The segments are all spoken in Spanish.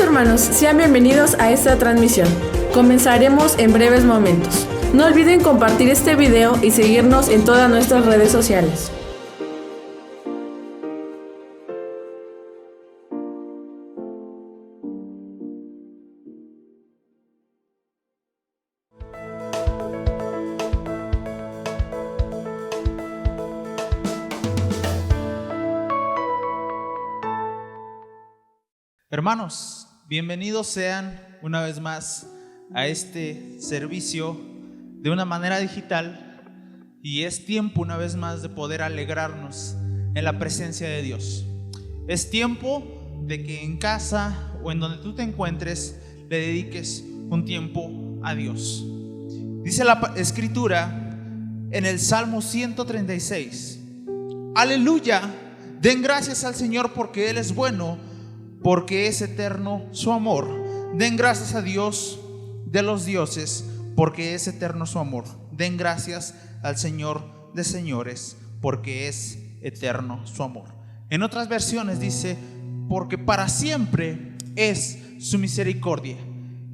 hermanos, sean bienvenidos a esta transmisión. Comenzaremos en breves momentos. No olviden compartir este video y seguirnos en todas nuestras redes sociales. Hermanos, bienvenidos sean una vez más a este servicio de una manera digital, y es tiempo una vez más de poder alegrarnos en la presencia de Dios. Es tiempo de que en casa o en donde tú te encuentres le dediques un tiempo a Dios. Dice la Escritura en el Salmo 136: Aleluya, den gracias al Señor porque Él es bueno, porque es eterno su amor. Den gracias a Dios de los dioses, porque es eterno su amor. Den gracias al Señor de señores, porque es eterno su amor. En otras versiones dice: porque para siempre es su misericordia.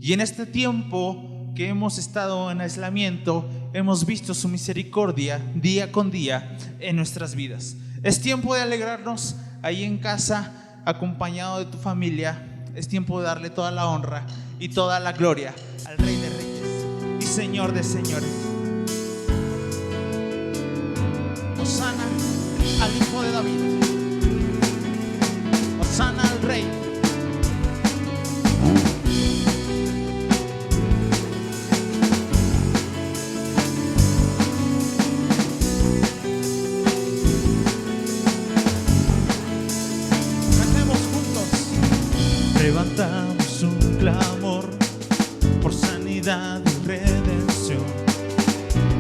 Y en este tiempo que hemos estado en aislamiento, hemos visto su misericordia día con día en nuestras vidas. Es tiempo de alegrarnos ahí en casa, acompañado de tu familia. Es tiempo de darle toda la honra y toda la gloria al Rey de Reyes y Señor de Señores. Hosana al Hijo de David, Hosana al Rey. Levantamos un clamor por sanidad y redención.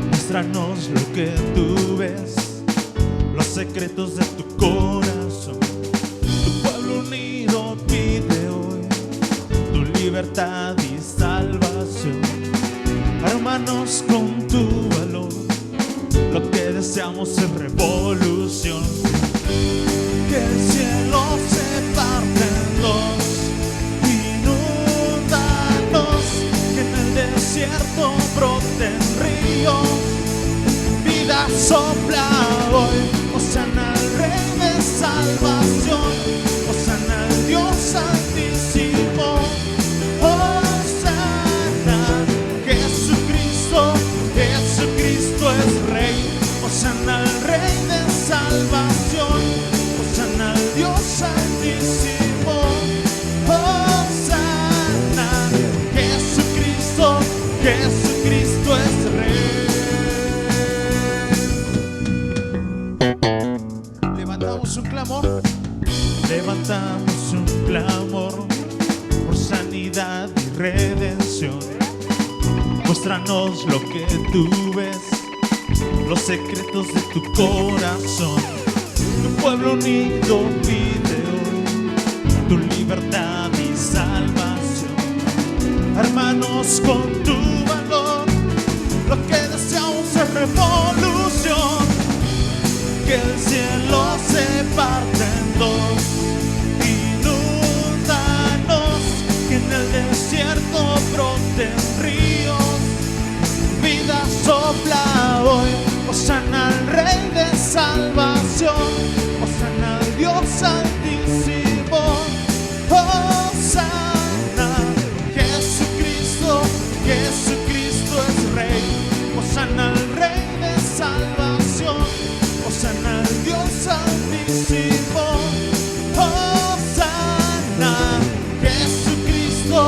Muéstranos lo que tú ves, los secretos de tu corazón. Tu pueblo unido pide hoy tu libertad y salvación. Hermanos, con tu valor, lo que deseamos es revolución. Que el cielo se parte en dos, desierto broten ríos, vida sopla hoy. Hosana al Rey de salvación, hosana al Dios santísimo. Hosana, Jesucristo, Jesucristo es Rey. Hosana al Rey de salvación, hosana al Dios santísimo. Jesucristo es Rey. Levantamos un clamor. Levantamos un clamor por sanidad y redención. Muéstranos lo que tú ves, los secretos de tu corazón. Tu pueblo unido pide hoy tu libertad y salvación. Hermanos, con tu valor, lo que deseamos es revolución. Que el cielo se parte en dos, inúndanos, que en el desierto broten ríos, vida sopla hoy. Hosana al Rey de salvación, hosana al Dios santísimo. Hosana, Jesucristo es Rey. Hosana al Rey de salvación, hosana al Dios santísimo. Hosana, Jesucristo,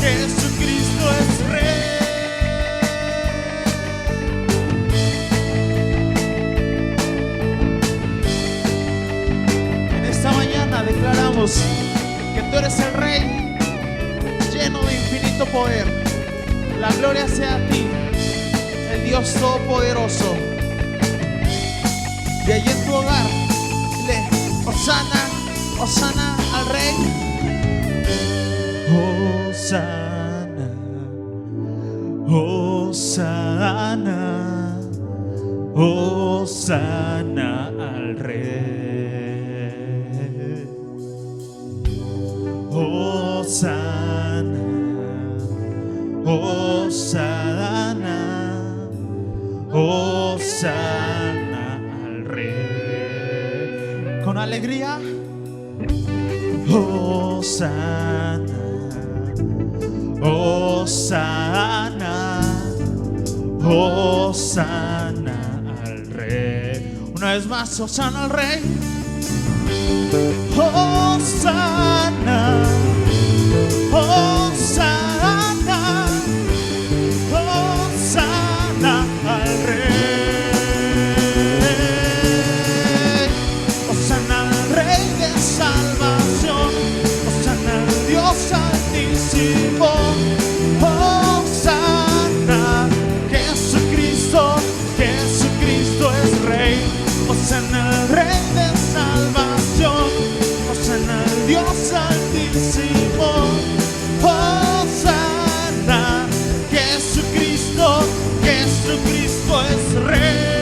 Jesucristo es Rey. En esta mañana declaramos que tú eres el Rey, lleno de infinito poder. La gloria sea a ti, el Dios todopoderoso. Y allí en tu hogar, dile: Hosana, Hosana al Rey. Hosana, Hosana, Hosana al Rey. Hosana. Hosana al Rey. Con alegría. Hosana, Hosana, Hosana al Rey. Una vez más, Hosana al Rey. Hosana, Hosana, Hosana al Rey. Hosana al Rey de salvación. Hosana al Dios altísimo. Hosana, Jesucristo, Jesucristo es Rey. Hosana al Rey de salvación. Hosana al Dios altísimo. Hosana, Jesucristo, Jesucristo es Rey.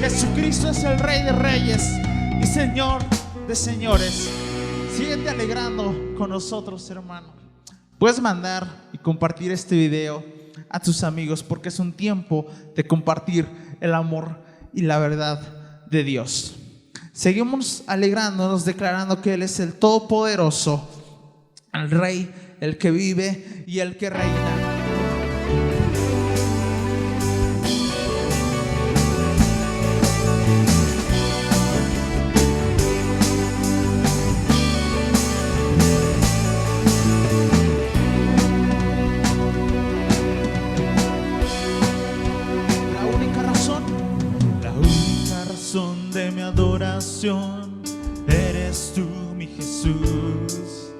Jesucristo es el Rey de Reyes y Señor de señores. Síguete alegrando con nosotros, hermano. Puedes mandar y compartir este video a tus amigos, porque es un tiempo de compartir el amor y la verdad de Dios. Seguimos alegrándonos, declarando que Él es el Todopoderoso, el Rey, el que vive y el que reina. De mi adoración eres tú, mi Jesús.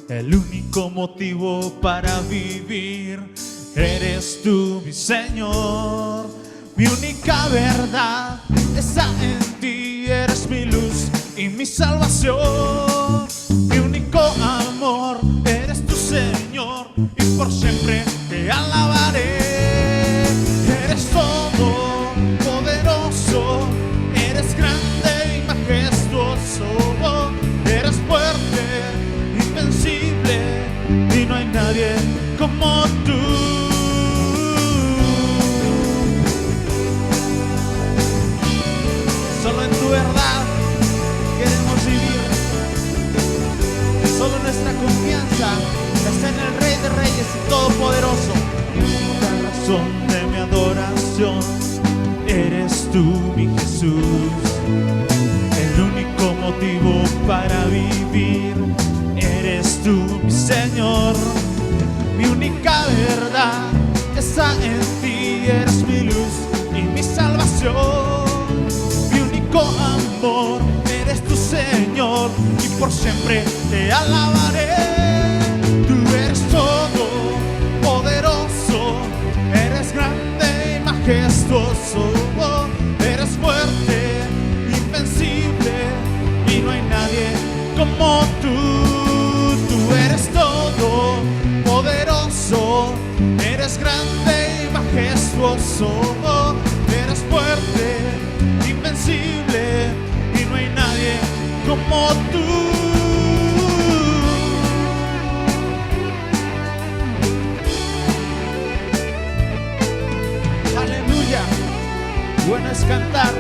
El único motivo para vivir eres tú, mi Señor. Mi única verdad está en ti, eres mi luz y mi salvación. Mi único amor eres tu Señor, y por siempre te alabaré. Eres todo poderoso, eres grande y majestuoso, eres fuerte, invencible, y no hay nadie como tú. Solo en tu verdad queremos vivir. Solo nuestra confianza está en el Rey de Reyes y Todopoderoso. La razón de mi adoración eres tú, mi Jesús. El único motivo para vivir eres tú, mi Señor. Mi única verdad está en ti, eres mi luz y mi salvación. Mi único amor eres tu Señor, y por siempre te alabaré. Tú eres todo poderoso, eres grande y majestuoso, eres fuerte, invencible, y no hay nadie como tú. Tú eres todo poderoso, eres grande y majestuoso, eres fuerte, invencible, y no hay nadie como tú. Aleluya. Bueno es cantar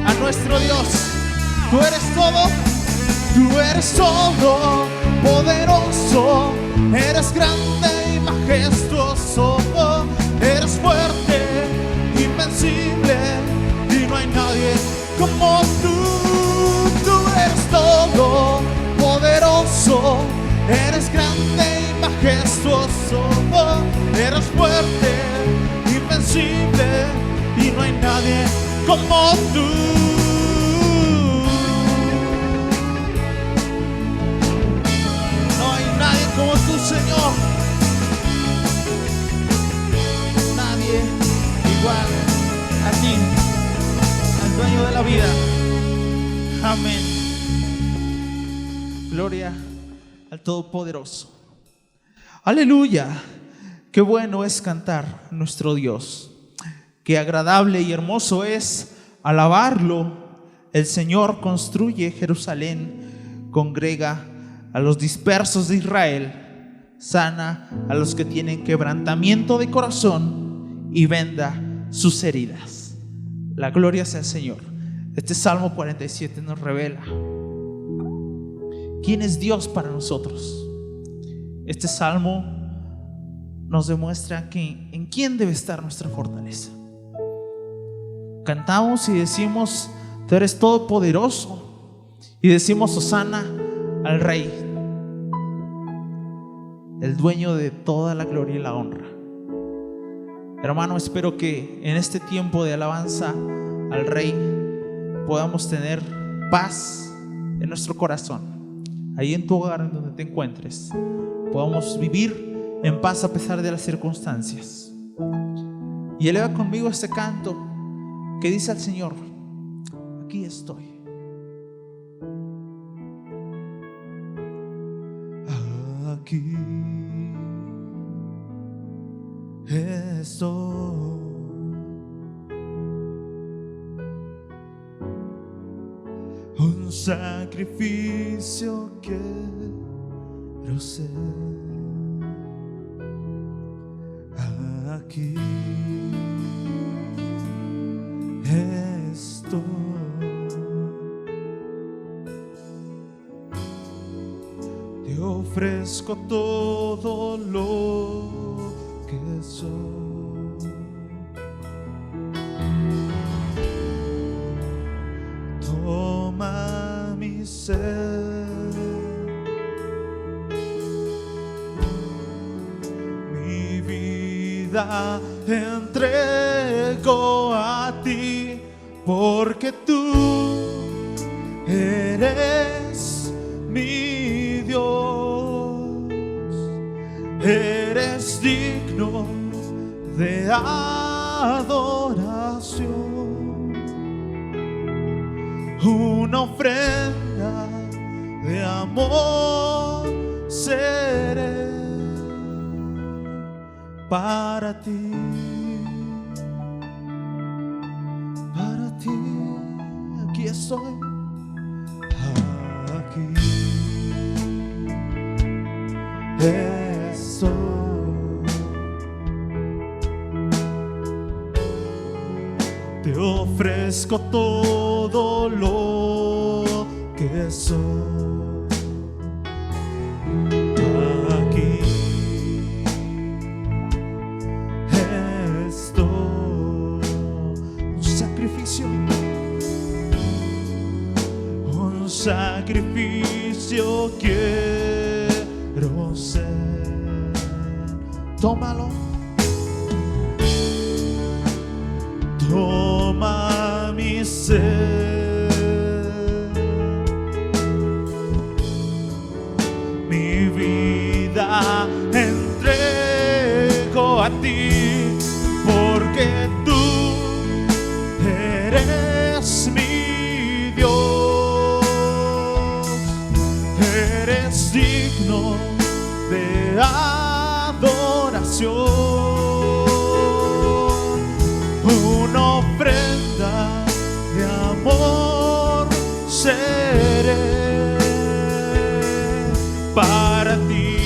a nuestro Dios. Tú eres todo poderoso, eres grande y majestuoso, eres fuerte, invencible, y no hay nadie como tú. Tú eres todo poderoso, eres grande y majestuoso, eres fuerte, invencible, y no hay nadie como tú. No hay nadie como tú, Señor. Nadie igual a ti, al dueño de la vida. Amén. Gloria al Todopoderoso. Aleluya. Qué bueno es cantar a nuestro Dios. Qué agradable y hermoso es alabarlo. El Señor construye Jerusalén, congrega a los dispersos de Israel. sana a los que tienen quebrantamiento de corazón y venda sus heridas. La gloria sea al Señor. Este Salmo 47 nos revela quién es Dios para nosotros. Este Salmo nos demuestra en quién debe estar nuestra fortaleza. Cantamos y decimos: tú eres todopoderoso, y decimos hosana al Rey, el dueño de toda la gloria y la honra. Hermano, espero que en este tiempo de alabanza al Rey podamos tener paz en nuestro corazón. Ahí en tu hogar, en donde te encuentres, podamos vivir en paz a pesar de las circunstancias. Y eleva conmigo este canto que dice al Señor: aquí estoy. Aquí estoy, un sacrificio quiero ser. Aquí estoy, te ofrezco todo lo que soy. Toma mi ser, mi vida entrego a ti, porque tú eres mi Dios, eres digno de adoración. Una ofrenda de amor seré para ti, para ti. Aquí estoy, aquí estoy. Te ofrezco todo lo que soy. Aquí estoy, un sacrificio quiero ser. Tómalo. Toma mi ser, mi vida entrego a ti, porque tú eres mi Dios, eres digno de adoración. Una ofrenda de amor seré para ti,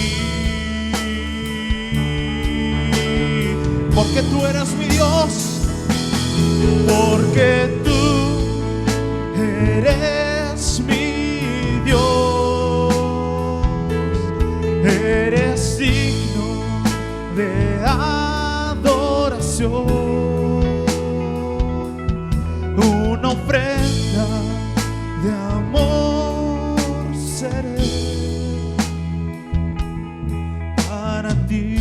porque tú eres mi Dios, porque tú eres mi Dios, eres digno de adoración. Una ofrenda de amor seré para ti,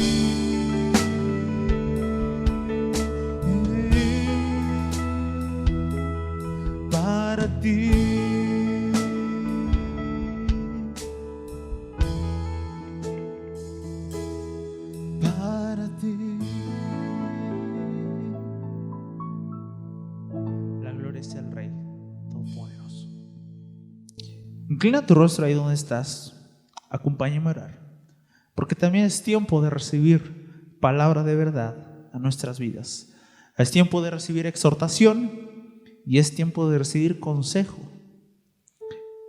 para ti, para ti. Es el Rey Todopoderoso. Inclina tu rostro ahí donde estás. Acompáñame a orar, porque también es tiempo de recibir palabra de verdad a nuestras vidas. Es tiempo de recibir exhortación y es tiempo de recibir consejo.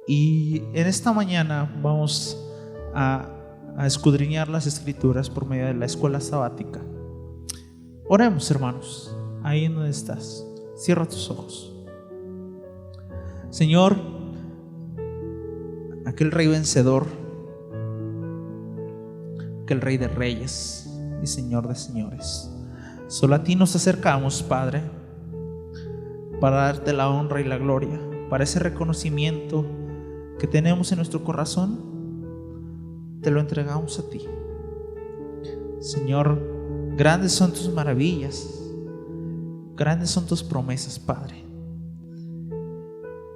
Y en esta mañana vamos a a escudriñar las Escrituras por medio de la escuela sabática. Oremos, hermanos, ahí en donde estás. Cierra tus ojos. Señor, aquel Rey vencedor, aquel Rey de reyes y Señor de señores, solo a ti nos acercamos, Padre, para darte la honra y la gloria, para ese reconocimiento que tenemos en nuestro corazón. Te lo entregamos a ti. Señor, grandes son tus maravillas, grandes son tus promesas, Padre.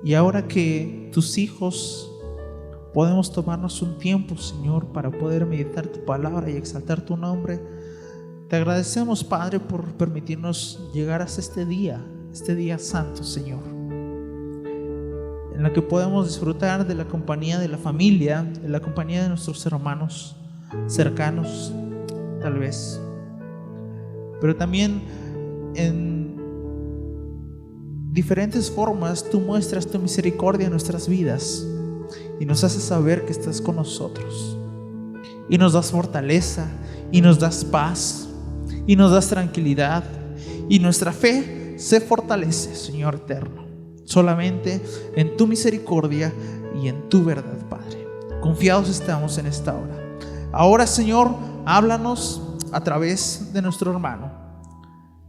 Y ahora que tus hijos podemos tomarnos un tiempo, Señor, para poder meditar tu palabra y exaltar tu nombre, te agradecemos, Padre, por permitirnos llegar hasta este día santo, Señor, en la que podemos disfrutar de la compañía de la familia, de la compañía de nuestros hermanos cercanos, tal vez, pero también en diferentes formas tú muestras tu misericordia en nuestras vidas y nos haces saber que estás con nosotros, y nos das fortaleza, y nos das paz, y nos das tranquilidad, y nuestra fe se fortalece, Señor eterno, solamente en tu misericordia y en tu verdad, Padre. Confiados estamos en esta hora. Ahora, Señor, háblanos a través de nuestro hermano,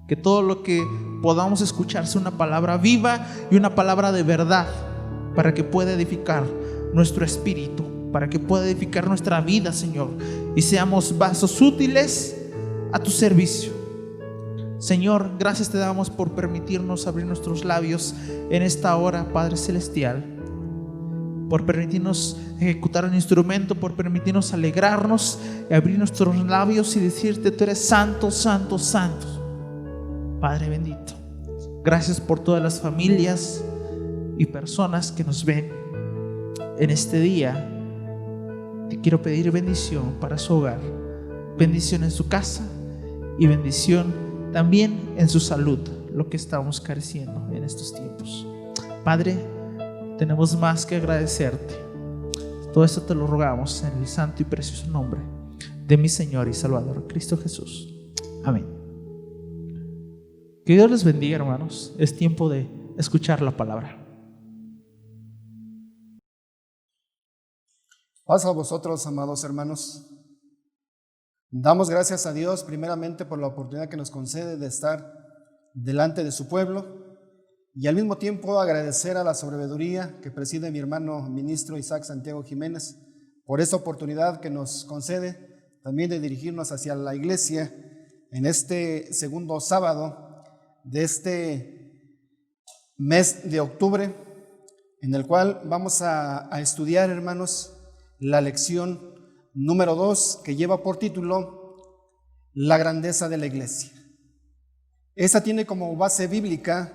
que todo lo que podamos escuchar sea una palabra viva y una palabra de verdad, para que pueda edificar nuestro espíritu, para que pueda edificar nuestra vida, Señor, y seamos vasos útiles a tu servicio. Señor, gracias te damos por permitirnos abrir nuestros labios en esta hora, Padre Celestial, por permitirnos ejecutar un instrumento, por permitirnos alegrarnos y abrir nuestros labios y decirte: tú eres santo, santo, santo, Padre bendito. Gracias por todas las familias y personas que nos ven en este día. Te quiero pedir bendición para su hogar, bendición en su casa y bendición también en su salud, lo que estamos careciendo en estos tiempos. Padre, tenemos más que agradecerte. Todo esto te lo rogamos en el santo y precioso nombre de mi Señor y Salvador, Cristo Jesús. Amén. Que Dios les bendiga, hermanos. Es tiempo de escuchar la palabra. Paz a vosotros, amados hermanos. Damos gracias a Dios primeramente por la oportunidad que nos concede de estar delante de su pueblo, y al mismo tiempo agradecer a la sobreveeduría que preside mi hermano ministro Isaac Santiago Jiménez por esta oportunidad que nos concede también de dirigirnos hacia la iglesia en este segundo sábado de este mes de octubre, en el cual vamos a estudiar, hermanos, la lección número 2, que lleva por título La grandeza de la iglesia. Esta tiene como base bíblica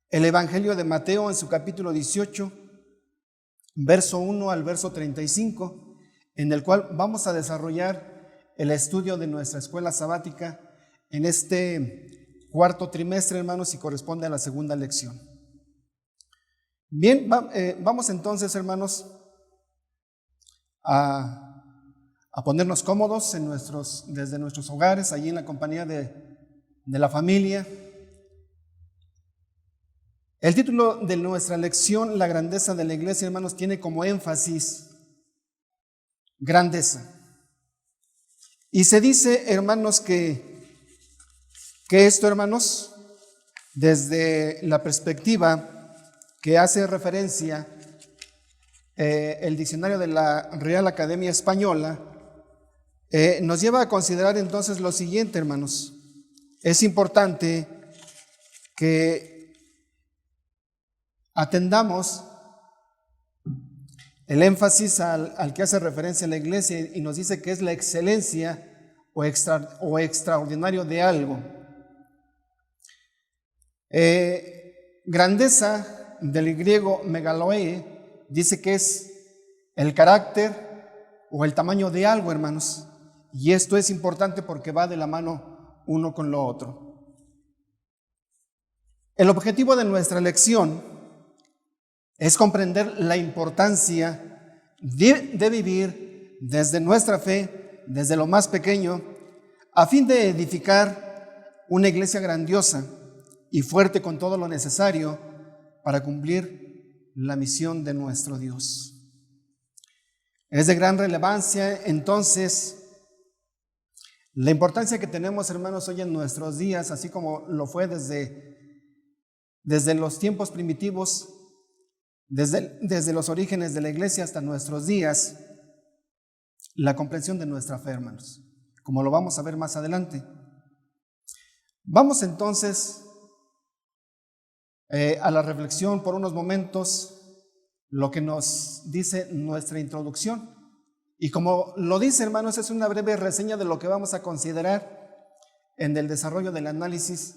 el Evangelio de Mateo en su capítulo 18, verso 1 al verso 35, en el cual vamos a desarrollar el estudio de nuestra escuela sabática en este cuarto trimestre, hermanos, y corresponde a la segunda lección. Bien, vamos entonces, hermanos, a ponernos cómodos desde nuestros hogares, allí en la compañía de la familia. El título de nuestra lección, La grandeza de la iglesia, hermanos, tiene como énfasis grandeza. Y se dice, hermanos, que esto, hermanos, desde la perspectiva que hace referencia el diccionario de la Real Academia Española, nos lleva a considerar entonces lo siguiente, hermanos. Es importante que atendamos el énfasis al que hace referencia la iglesia, y nos dice que es la excelencia o extraordinario de algo. Grandeza, del griego megaloe, dice que es el carácter o el tamaño de algo, hermanos. Y esto es importante porque va de la mano uno con lo otro. El objetivo de nuestra lección es comprender la importancia de vivir desde nuestra fe, desde lo más pequeño, a fin de edificar una iglesia grandiosa y fuerte con todo lo necesario para cumplir la misión de nuestro Dios. Es de gran relevancia, entonces, la importancia que tenemos, hermanos, hoy en nuestros días, así como lo fue desde los tiempos primitivos, desde los orígenes de la iglesia hasta nuestros días, la comprensión de nuestra fe, hermanos, como lo vamos a ver más adelante. Vamos entonces a la reflexión por unos momentos, lo que nos dice nuestra introducción. Y como lo dice, hermanos, es una breve reseña de lo que vamos a considerar en el desarrollo del análisis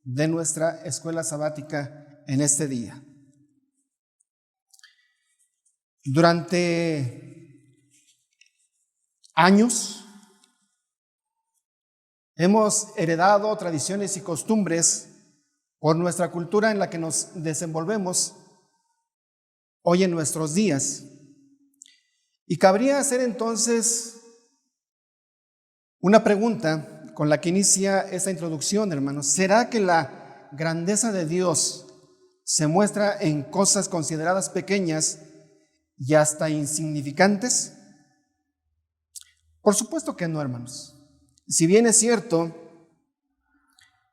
de nuestra escuela sabática en este día. Durante años hemos heredado tradiciones y costumbres por nuestra cultura en la que nos desenvolvemos hoy en nuestros días. Y cabría hacer entonces una pregunta con la que inicia esta introducción, hermanos. ¿Será que la grandeza de Dios se muestra en cosas consideradas pequeñas y hasta insignificantes? Por supuesto que no, hermanos. Si bien es cierto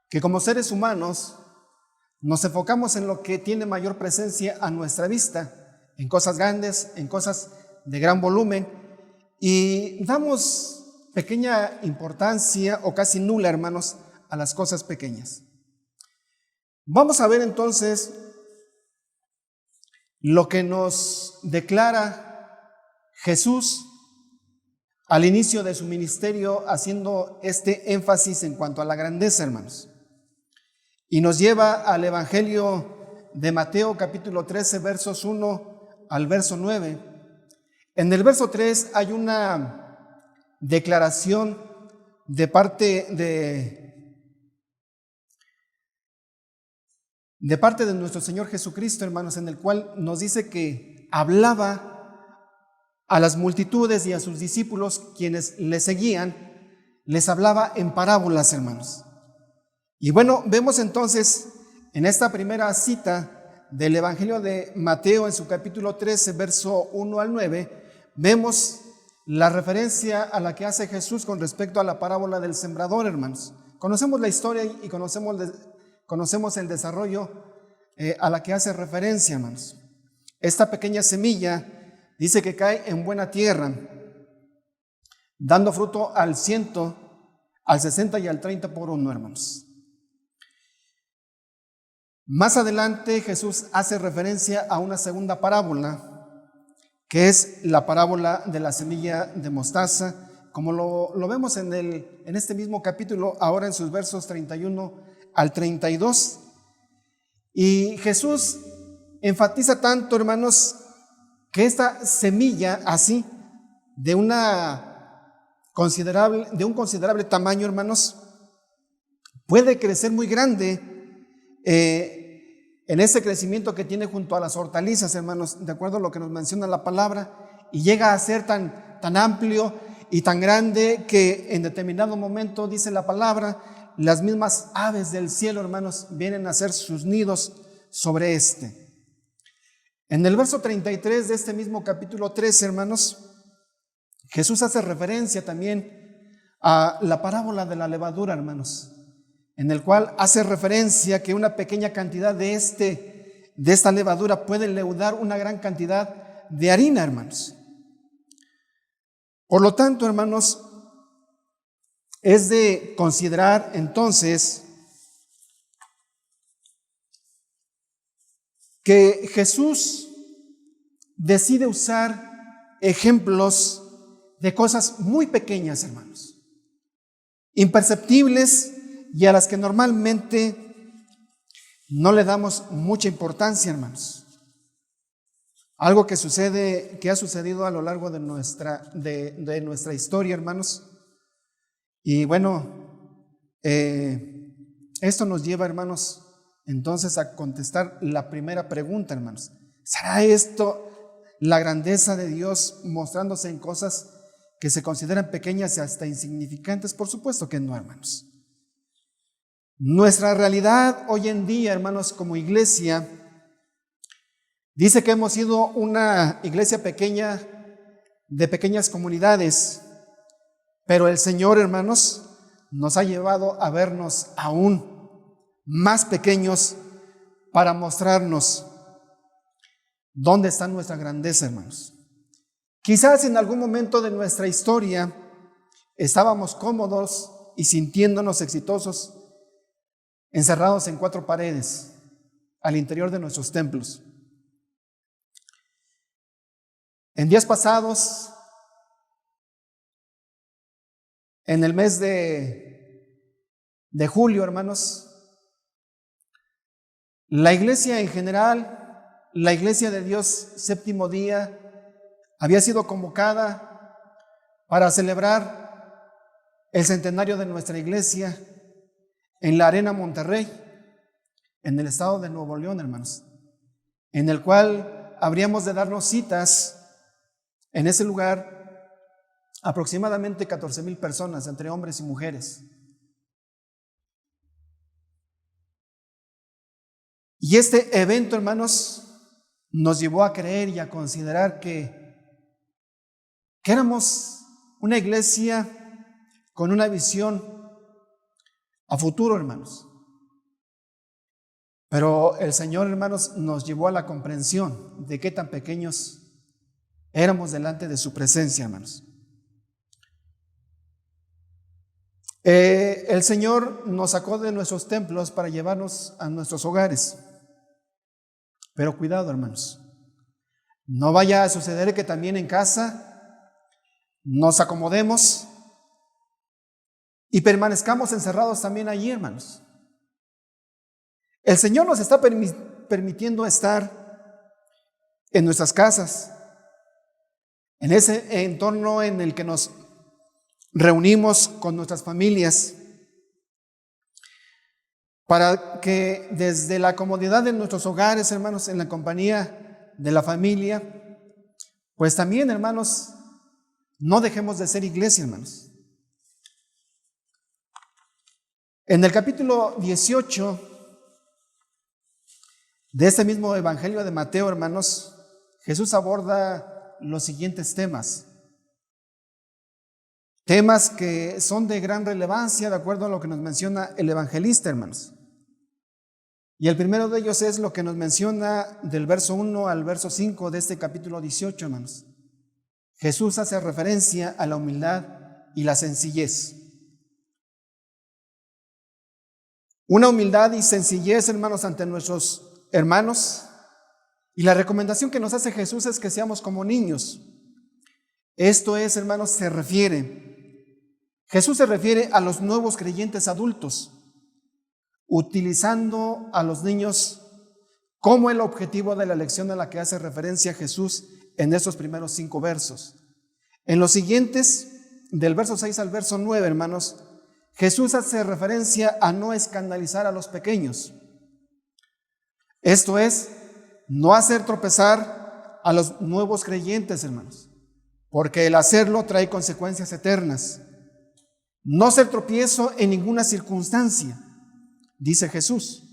que como seres humanos nos enfocamos en lo que tiene mayor presencia a nuestra vista, en cosas grandes, en cosas de gran volumen, y damos pequeña importancia o casi nula, hermanos, a las cosas pequeñas. Vamos a ver entonces lo que nos declara Jesús al inicio de su ministerio, haciendo este énfasis en cuanto a la grandeza, hermanos. Y nos lleva al Evangelio de Mateo, capítulo 13, versos 1 al verso 9. En el verso 3 hay una declaración de parte de nuestro Señor Jesucristo, hermanos, en el cual nos dice que hablaba a las multitudes y a sus discípulos, quienes le seguían, les hablaba en parábolas, hermanos. Y bueno, vemos entonces en esta primera cita del Evangelio de Mateo, en su capítulo 13, verso 1 al 9, vemos la referencia a la que hace Jesús con respecto a la parábola del sembrador, hermanos. Conocemos la historia y conocemos el desarrollo a la que hace referencia, hermanos. Esta pequeña semilla dice que cae en buena tierra, dando fruto al 100, al 60 y al 30 por uno, hermanos. Más adelante Jesús hace referencia a una segunda parábola, que es la parábola de la semilla de mostaza, como lo vemos en este mismo capítulo, ahora en sus versos 31 al 32. Y Jesús enfatiza tanto, hermanos, que esta semilla así, de un considerable tamaño, hermanos, puede crecer muy grande en ese crecimiento que tiene junto a las hortalizas, hermanos, de acuerdo a lo que nos menciona la palabra, y llega a ser tan amplio y tan grande que en determinado momento, dice la palabra, las mismas aves del cielo, hermanos, vienen a hacer sus nidos sobre este. En el verso 33 de este mismo capítulo 13, hermanos, Jesús hace referencia también a la parábola de la levadura, hermanos, en el cual hace referencia que una pequeña cantidad de esta levadura puede leudar una gran cantidad de harina, hermanos. Por lo tanto, hermanos, es de considerar entonces que Jesús decide usar ejemplos de cosas muy pequeñas, hermanos, imperceptibles y a las que normalmente no le damos mucha importancia, hermanos. Algo que ha sucedido a lo largo de nuestra historia, hermanos. Y bueno, esto nos lleva, hermanos, entonces a contestar la primera pregunta, hermanos. ¿Será esto la grandeza de Dios mostrándose en cosas que se consideran pequeñas y hasta insignificantes? Por supuesto que no, hermanos. Nuestra realidad hoy en día, hermanos, como iglesia, dice que hemos sido una iglesia pequeña, de pequeñas comunidades, pero el Señor, hermanos, nos ha llevado a vernos aún más pequeños para mostrarnos dónde está nuestra grandeza, hermanos. Quizás en algún momento de nuestra historia estábamos cómodos y sintiéndonos exitosos, encerrados en 4 paredes al interior de nuestros templos. En días pasados, en el mes de julio, hermanos, la iglesia en general, la Iglesia de Dios Séptimo Día, había sido convocada para celebrar el centenario de nuestra iglesia en la Arena Monterrey, en el estado de Nuevo León, hermanos, en el cual habríamos de darnos citas en ese lugar aproximadamente 14,000 personas, entre hombres y mujeres. Y este evento, hermanos, nos llevó a creer y a considerar que éramos una iglesia con una visión a futuro, hermanos. Pero el Señor, hermanos, nos llevó a la comprensión de qué tan pequeños éramos delante de su presencia, hermanos. El Señor nos sacó de nuestros templos para llevarnos a nuestros hogares. Pero cuidado, hermanos, no vaya a suceder que también en casa nos acomodemos y permanezcamos encerrados también allí, hermanos. El Señor nos está permitiendo estar en nuestras casas, en ese entorno en el que nos reunimos con nuestras familias, para que desde la comodidad de nuestros hogares, hermanos, en la compañía de la familia, pues también, hermanos, no dejemos de ser iglesia, hermanos. En el capítulo 18 de este mismo Evangelio de Mateo, hermanos, Jesús aborda los siguientes temas. Temas que son de gran relevancia de acuerdo a lo que nos menciona el evangelista, hermanos. Y el primero de ellos es lo que nos menciona del verso 1 al verso 5 de este capítulo 18, hermanos. Jesús hace referencia a la humildad y la sencillez. Una humildad y sencillez, hermanos, ante nuestros hermanos. Y la recomendación que nos hace Jesús es que seamos como niños. Esto es, hermanos, Jesús se refiere a los nuevos creyentes adultos, utilizando a los niños como el objetivo de la lección a la que hace referencia Jesús en estos primeros 5 versos. En los siguientes, del verso 6 al verso 9, hermanos, Jesús hace referencia a no escandalizar a los pequeños. Esto es, no hacer tropezar a los nuevos creyentes, hermanos, porque el hacerlo trae consecuencias eternas. No ser tropiezo en ninguna circunstancia, dice Jesús.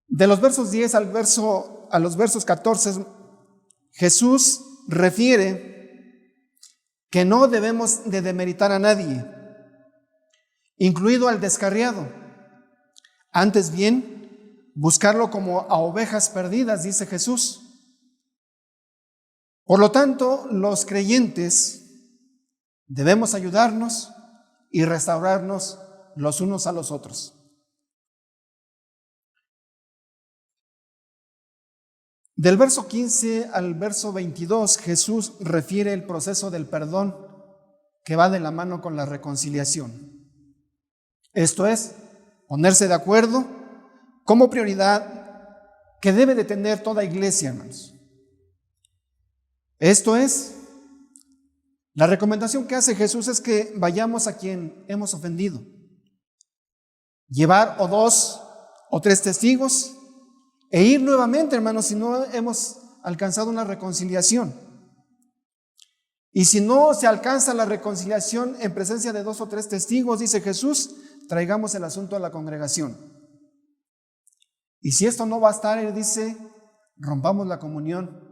De los versos 10 a los versos 14, Jesús refiere que no debemos de demeritar a nadie, incluido al descarriado. Antes bien, buscarlo como a ovejas perdidas, dice Jesús. Por lo tanto, los creyentes debemos ayudarnos y restaurarnos los unos a los otros. Del verso 15 al verso 22, Jesús refiere el proceso del perdón que va de la mano con la reconciliación. Esto es, ponerse de acuerdo como prioridad que debe de tener toda iglesia, hermanos. Esto es, la recomendación que hace Jesús es que vayamos a quien hemos ofendido. Llevar o 2 o 3 testigos e ir nuevamente, hermanos, si no hemos alcanzado una reconciliación. Y si no se alcanza la reconciliación en presencia de 2 o 3 testigos, dice Jesús, traigamos el asunto a la congregación. Y si esto no bastar, Él dice, rompamos la comunión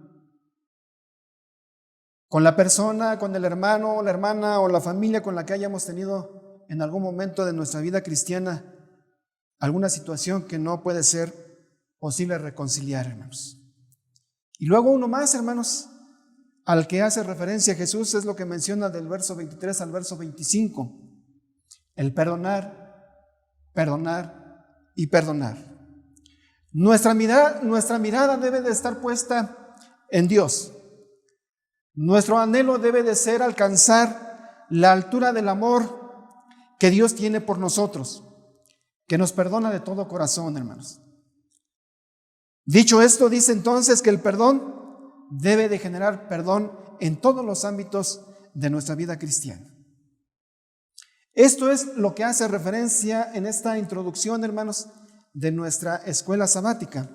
con la persona, con el hermano o la hermana o la familia con la que hayamos tenido en algún momento de nuestra vida cristiana alguna situación que no puede ser posible reconciliar, hermanos. Y luego uno más, hermanos, al que hace referencia Jesús, es lo que menciona del verso 23 al verso 25, el perdonar, perdonar y perdonar. Nuestra mirada debe de estar puesta en Dios. Nuestro anhelo debe de ser alcanzar la altura del amor que Dios tiene por nosotros, que nos perdona de todo corazón, hermanos. Dicho esto, dice entonces que el perdón debe de generar perdón en todos los ámbitos de nuestra vida cristiana. Esto es lo que hace referencia en esta introducción, hermanos, de nuestra escuela sabática.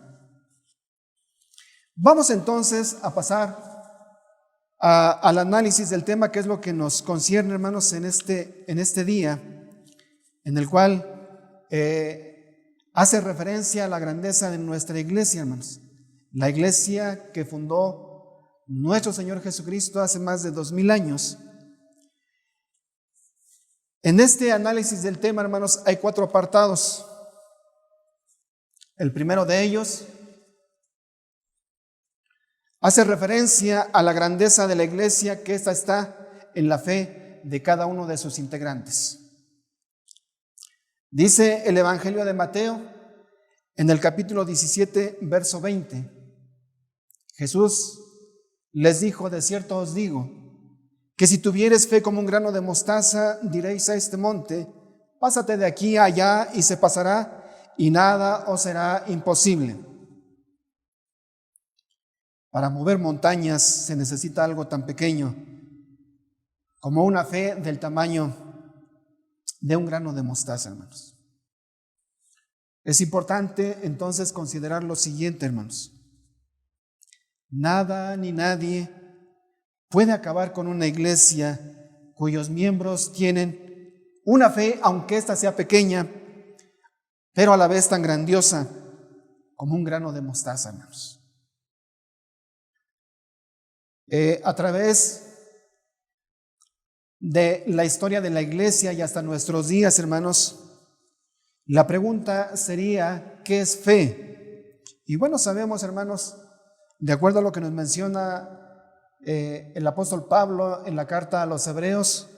Vamos entonces a pasar al análisis del tema, que es lo que nos concierne, hermanos, en este día, en el cual hace referencia a la grandeza de nuestra iglesia, hermanos. La iglesia que fundó nuestro Señor Jesucristo hace más de 2000 años. En este análisis del tema, hermanos, hay 4 apartados. El primero de ellos hace referencia a la grandeza de la iglesia, que ésta está en la fe de cada uno de sus integrantes. Dice el Evangelio de Mateo, en el capítulo 17, verso 20, Jesús les dijo: de cierto os digo, que si tuvieres fe como un grano de mostaza, diréis a este monte, pásate de aquí a allá, y se pasará, y nada os será imposible. Para mover montañas se necesita algo tan pequeño como una fe del tamaño de un grano de mostaza, hermanos. Es importante entonces considerar lo siguiente, hermanos. Nada ni nadie puede acabar con una iglesia cuyos miembros tienen una fe, aunque ésta sea pequeña, pero a la vez tan grandiosa como un grano de mostaza, hermanos. A través de la historia de la iglesia y hasta nuestros días, hermanos, la pregunta sería: ¿qué es fe? Y bueno, sabemos, hermanos, de acuerdo a lo que nos menciona el apóstol Pablo en la carta a los Hebreos,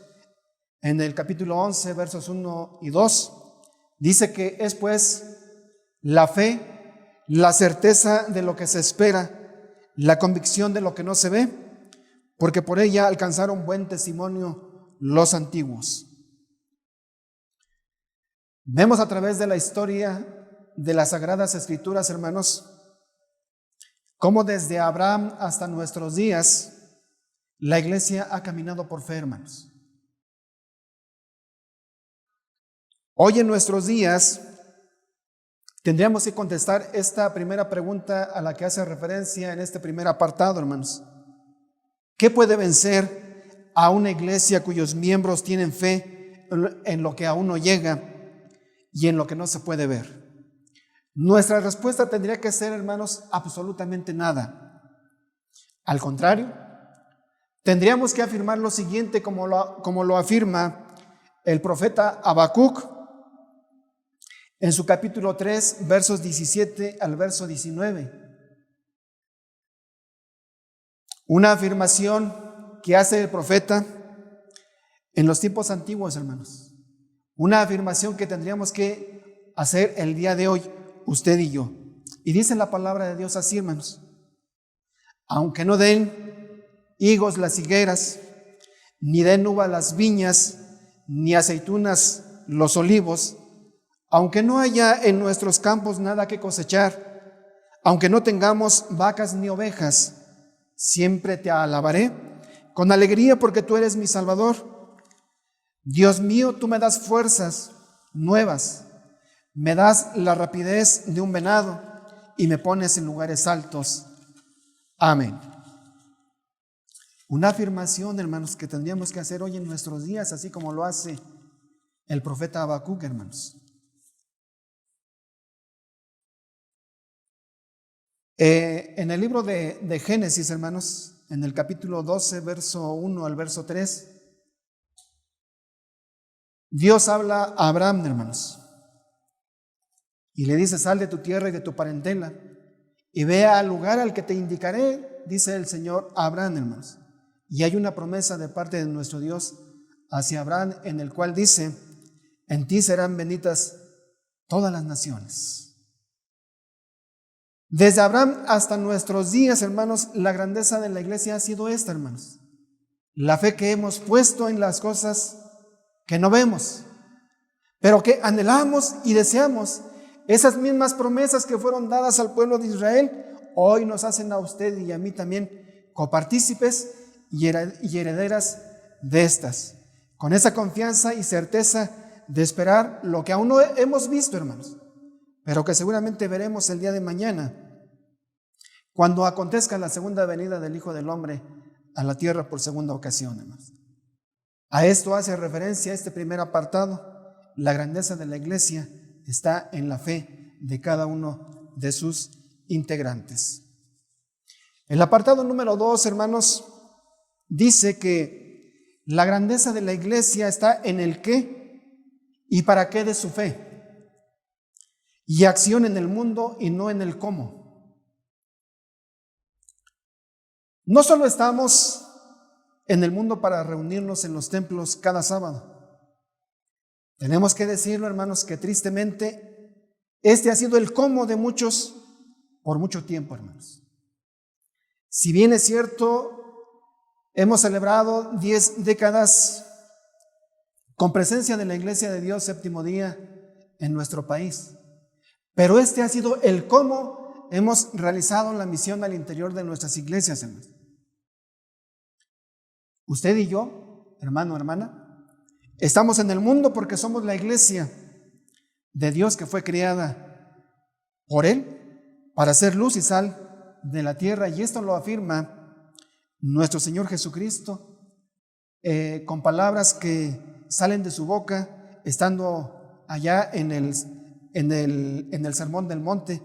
en el capítulo 11, versos 1 y 2, dice que es pues la fe, la certeza de lo que se espera, la convicción de lo que no se ve, porque por ella alcanzaron buen testimonio los antiguos. Vemos a través de la historia de las Sagradas Escrituras, hermanos, cómo desde Abraham hasta nuestros días la iglesia ha caminado por fe, hermanos. Hoy en nuestros días tendríamos que contestar esta primera pregunta a la que hace referencia en este primer apartado, hermanos. ¿Qué puede vencer a una iglesia cuyos miembros tienen fe en lo que aún no llega y en lo que no se puede ver? Nuestra respuesta tendría que ser, hermanos, absolutamente nada. Al contrario, tendríamos que afirmar lo siguiente, como lo afirma el profeta Habacuc en su capítulo 3, versos 17 al verso 19. Una afirmación que hace el profeta en los tiempos antiguos, hermanos. Una afirmación que tendríamos que hacer el día de hoy, usted y yo. Y dice la palabra de Dios así, hermanos: aunque no den higos las higueras, ni den uvas las viñas, ni aceitunas los olivos, aunque no haya en nuestros campos nada que cosechar, aunque no tengamos vacas ni ovejas, siempre te alabaré con alegría, porque tú eres mi Salvador. Dios mío, tú me das fuerzas nuevas, me das la rapidez de un venado y me pones en lugares altos. Amén. Una afirmación, hermanos, que tendríamos que hacer hoy en nuestros días, así como lo hace el profeta Habacuc, hermanos. En el libro de Génesis, hermanos, en el capítulo 12, verso 1 al verso 3, Dios habla a Abraham, hermanos, y le dice: sal de tu tierra y de tu parentela y ve al lugar al que te indicaré, dice el Señor a Abraham, hermanos. Y hay una promesa de parte de nuestro Dios hacia Abraham, en el cual dice: en ti serán benditas todas las naciones. Desde Abraham hasta nuestros días, hermanos, la grandeza de la iglesia ha sido esta, hermanos: la fe que hemos puesto en las cosas que no vemos, pero que anhelamos y deseamos. Esas mismas promesas que fueron dadas al pueblo de Israel, hoy nos hacen a usted y a mí también copartícipes y herederas de estas, con esa confianza y certeza de esperar lo que aún no hemos visto, hermanos, pero que seguramente veremos el día de mañana, cuando acontezca la segunda venida del Hijo del Hombre a la tierra por segunda ocasión, hermanos. A esto hace referencia este primer apartado. La grandeza de la iglesia está en la fe de cada uno de sus integrantes. El apartado número 2, hermanos, dice que la grandeza de la iglesia está en el qué y para qué de su fe, y acción en el mundo y no en el cómo. No solo estamos en el mundo para reunirnos en los templos cada sábado. Tenemos que decirlo, hermanos, que tristemente este ha sido el cómo de muchos por mucho tiempo, hermanos. Si bien es cierto, hemos celebrado 10 décadas con presencia de la Iglesia de Dios Séptimo Día en nuestro país, pero este ha sido el cómo hemos realizado la misión al interior de nuestras iglesias, hermanos. Usted y yo, hermano, hermana, estamos en el mundo porque somos la iglesia de Dios que fue creada por Él para ser luz y sal de la tierra, y esto lo afirma nuestro Señor Jesucristo con palabras que salen de su boca estando allá en el Sermón del Monte,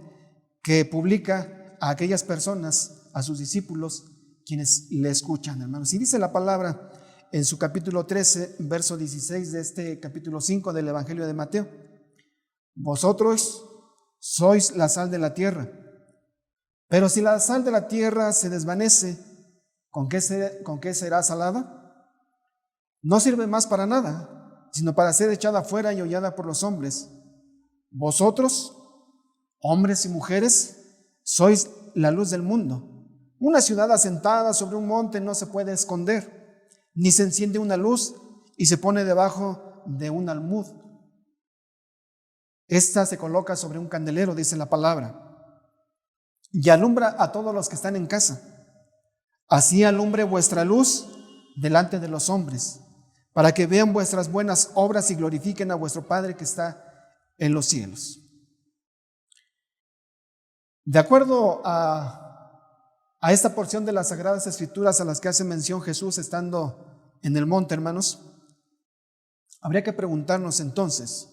que publica a aquellas personas, a sus discípulos, quienes le escuchan, hermanos. Y dice la palabra en su capítulo 13, verso 16 de este capítulo 5 del Evangelio de Mateo: vosotros sois la sal de la tierra, pero si la sal de la tierra se desvanece, ¿con qué será salada? No sirve más para nada, sino para ser echada fuera y hollada por los hombres. Vosotros, hombres y mujeres, sois la luz del mundo. Una ciudad asentada sobre un monte no se puede esconder, ni se enciende una luz y se pone debajo de un almud. Esta se coloca sobre un candelero, dice la palabra, y alumbra a todos los que están en casa. Así alumbre vuestra luz delante de los hombres, para que vean vuestras buenas obras y glorifiquen a vuestro Padre que está en los cielos. De acuerdo a esta porción de las Sagradas Escrituras a las que hace mención Jesús estando en el monte, hermanos, habría que preguntarnos entonces,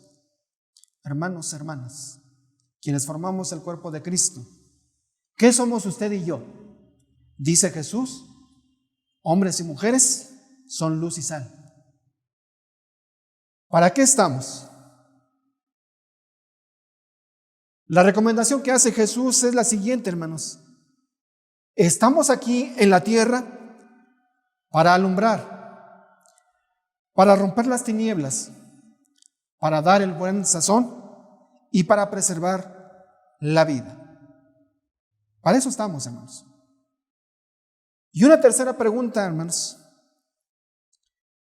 hermanos, hermanas, quienes formamos el cuerpo de Cristo, ¿qué somos usted y yo? Dice Jesús: hombres y mujeres son luz y sal. ¿Para qué estamos? La recomendación que hace Jesús es la siguiente, hermanos: estamos aquí en la tierra para alumbrar, para romper las tinieblas, para dar el buen sazón y para preservar la vida. Para eso estamos, hermanos. Y una tercera pregunta, hermanos: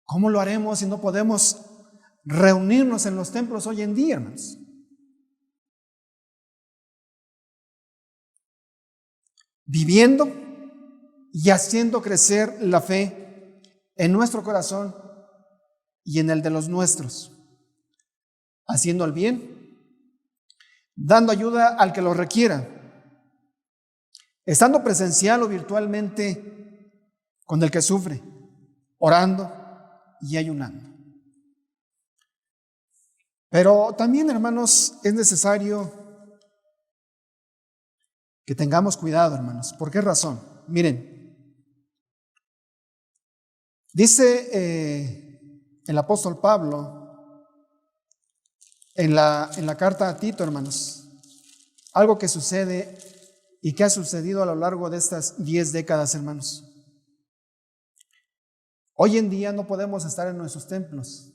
¿cómo lo haremos si no podemos reunirnos en los templos hoy en día, hermanos? Viviendo y haciendo crecer la fe en nuestro corazón y en el de los nuestros, haciendo el bien, dando ayuda al que lo requiera, estando presencial o virtualmente con el que sufre, orando y ayunando. Pero también, hermanos, es necesario que tengamos cuidado, hermanos. ¿Por qué razón? Miren, dice el apóstol Pablo en la carta a Tito, hermanos, algo que sucede y que ha sucedido a lo largo de estas 10 décadas, hermanos. Hoy en día no podemos estar en nuestros templos.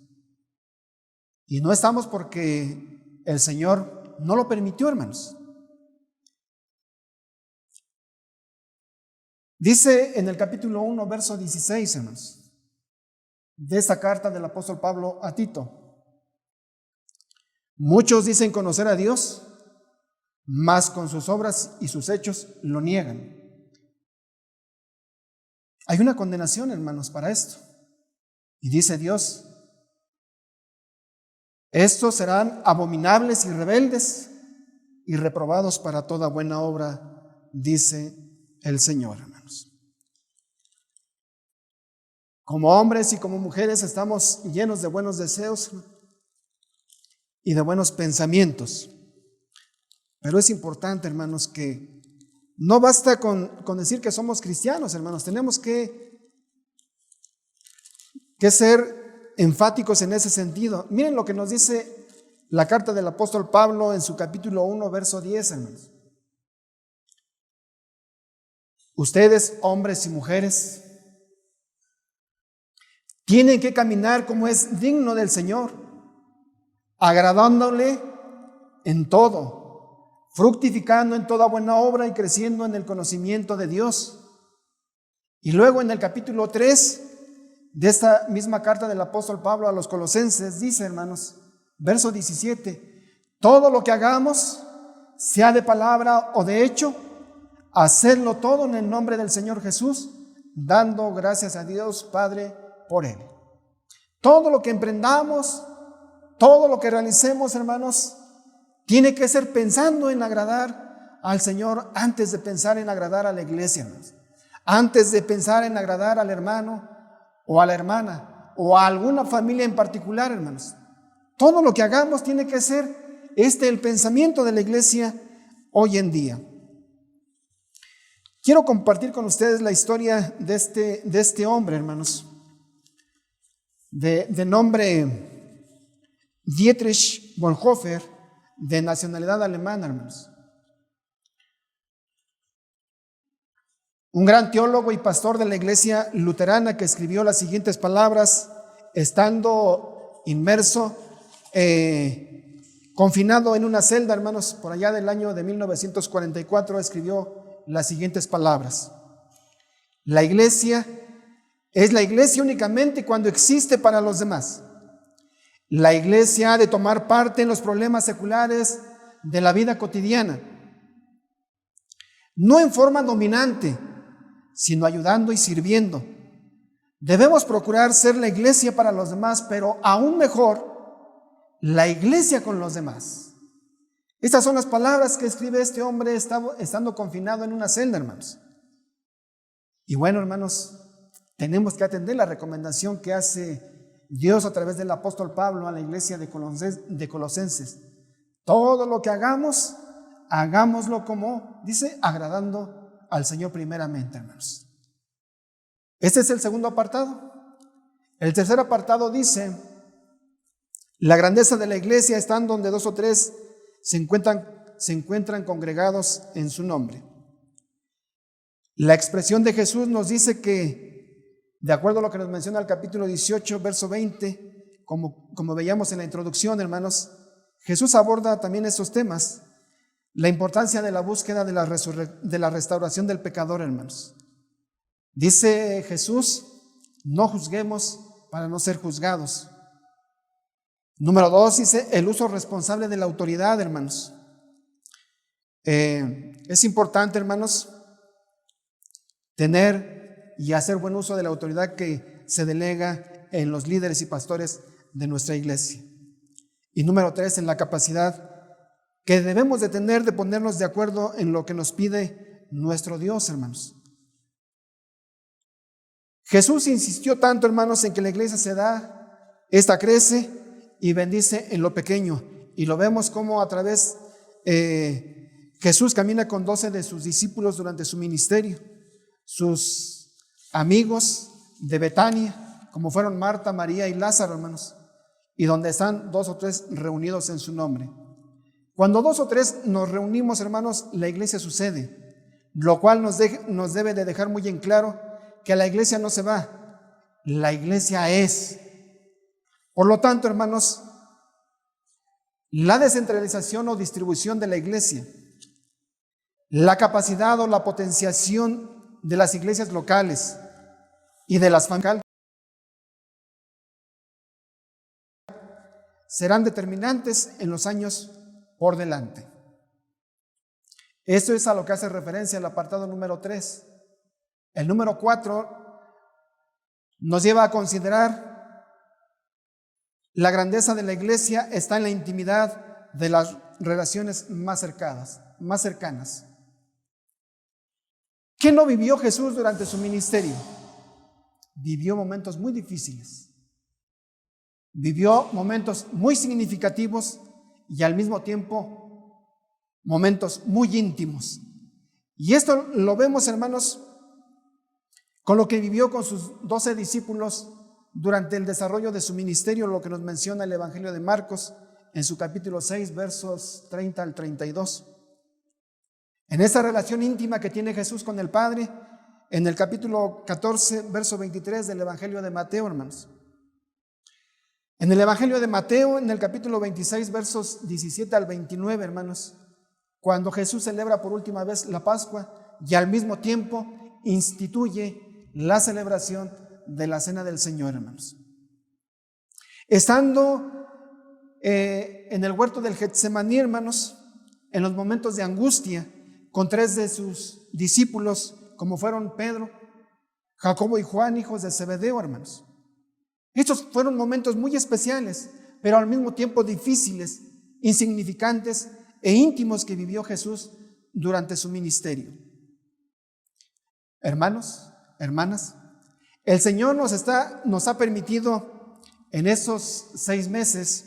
Y no estamos porque el Señor no lo permitió, hermanos. Dice en el capítulo 1, verso 16, hermanos, de esta carta del apóstol Pablo a Tito: muchos dicen conocer a Dios, mas con sus obras y sus hechos lo niegan. Hay una condenación, hermanos, para esto. Y dice Dios: estos serán abominables y rebeldes y reprobados para toda buena obra, dice el Señor, hermanos. Como hombres y como mujeres estamos llenos de buenos deseos y de buenos pensamientos. Pero es importante, hermanos, que no basta con decir que somos cristianos, hermanos. Tenemos que ser enfáticos en ese sentido. Miren lo que nos dice la carta del apóstol Pablo en su capítulo 1, verso 10, hermanos. Ustedes, hombres y mujeres, tienen que caminar como es digno del Señor, agradándole en todo, fructificando en toda buena obra y creciendo en el conocimiento de Dios. Y luego en el capítulo 3 de esta misma carta del apóstol Pablo a los Colosenses dice, hermanos, verso 17: todo lo que hagamos, sea de palabra o de hecho, hacedlo todo en el nombre del Señor Jesús, dando gracias a Dios Padre por Él. Todo lo que emprendamos, todo lo que realicemos, hermanos, tiene que ser pensando en agradar al Señor antes de pensar en agradar a la iglesia, hermanos. Antes de pensar en agradar al hermano o a la hermana o a alguna familia en particular, hermanos. Todo lo que hagamos tiene que ser el pensamiento de la iglesia hoy en día. Quiero compartir con ustedes la historia de este hombre, hermanos, de nombre Dietrich Bonhoeffer, de nacionalidad alemana, hermanos. Un gran teólogo y pastor de la iglesia luterana que escribió las siguientes palabras, estando inmerso, confinado en una celda, hermanos, por allá del año de 1944, escribió las siguientes palabras: la iglesia es la iglesia únicamente cuando existe para los demás. La iglesia ha de tomar parte en los problemas seculares de la vida cotidiana, no en forma dominante, sino ayudando y sirviendo. Debemos procurar ser la iglesia para los demás, pero aún mejor, la iglesia con los demás. Estas son las palabras que escribe este hombre estando confinado en una celda, hermanos. Y bueno, hermanos, tenemos que atender la recomendación que hace Dios a través del apóstol Pablo a la iglesia de Colosenses. Todo lo que hagamos, hagámoslo como, dice, agradando al Señor primeramente, hermanos. Este es el segundo apartado. El tercer apartado dice: la grandeza de la iglesia está en donde 2 o 3 se encuentran congregados en su nombre. La expresión de Jesús nos dice que, de acuerdo a lo que nos menciona el capítulo 18, verso 20, como veíamos en la introducción, hermanos, Jesús aborda también esos temas, la importancia de la búsqueda de la restauración del pecador, hermanos. Dice Jesús: no juzguemos para no ser juzgados. Número 2, dice el uso responsable de la autoridad, hermanos. Es importante, hermanos, tener y hacer buen uso de la autoridad que se delega en los líderes y pastores de nuestra iglesia. Y número 3, en la capacidad que debemos de tener de ponernos de acuerdo en lo que nos pide nuestro Dios, hermanos. Jesús insistió tanto, hermanos, en que la iglesia se da, esta crece y bendice en lo pequeño. Y lo vemos como a través, Jesús camina con 12 de sus discípulos durante su ministerio. Sus amigos de Betania, como fueron Marta, María y Lázaro, hermanos, y donde están 2 o 3 reunidos en su nombre. Cuando 2 o 3 nos reunimos, hermanos, la iglesia sucede, lo cual nos debe de dejar muy en claro que la iglesia no se va, la iglesia es. Por lo tanto, hermanos, la descentralización o distribución de la iglesia, la capacidad o la potenciación de las iglesias locales y de las familias serán determinantes en los años por delante. Esto es a lo que hace referencia el apartado número 3. El número 4 nos lleva a considerar la grandeza de la iglesia está en la intimidad de las relaciones más cercanas. ¿Qué no vivió Jesús durante su ministerio? Vivió momentos muy difíciles. Vivió momentos muy significativos y al mismo tiempo momentos muy íntimos. Y esto lo vemos, hermanos, con lo que vivió con sus 12 discípulos durante el desarrollo de su ministerio, lo que nos menciona el Evangelio de Marcos en su capítulo 6, versos 30 al 32. En esa relación íntima que tiene Jesús con el Padre, en el capítulo 14, verso 23 del Evangelio de Mateo, hermanos. En el Evangelio de Mateo, en el capítulo 26, versos 17 al 29, hermanos, cuando Jesús celebra por última vez la Pascua y al mismo tiempo instituye la celebración de la Cena del Señor, hermanos. Estando en el huerto del Getsemaní, hermanos, en los momentos de angustia, con 3 de sus discípulos, como fueron Pedro, Jacobo y Juan, hijos de Zebedeo, hermanos. Estos fueron momentos muy especiales, pero al mismo tiempo difíciles, insignificantes e íntimos que vivió Jesús durante su ministerio. Hermanos, hermanas, el Señor nos ha permitido en esos 6 meses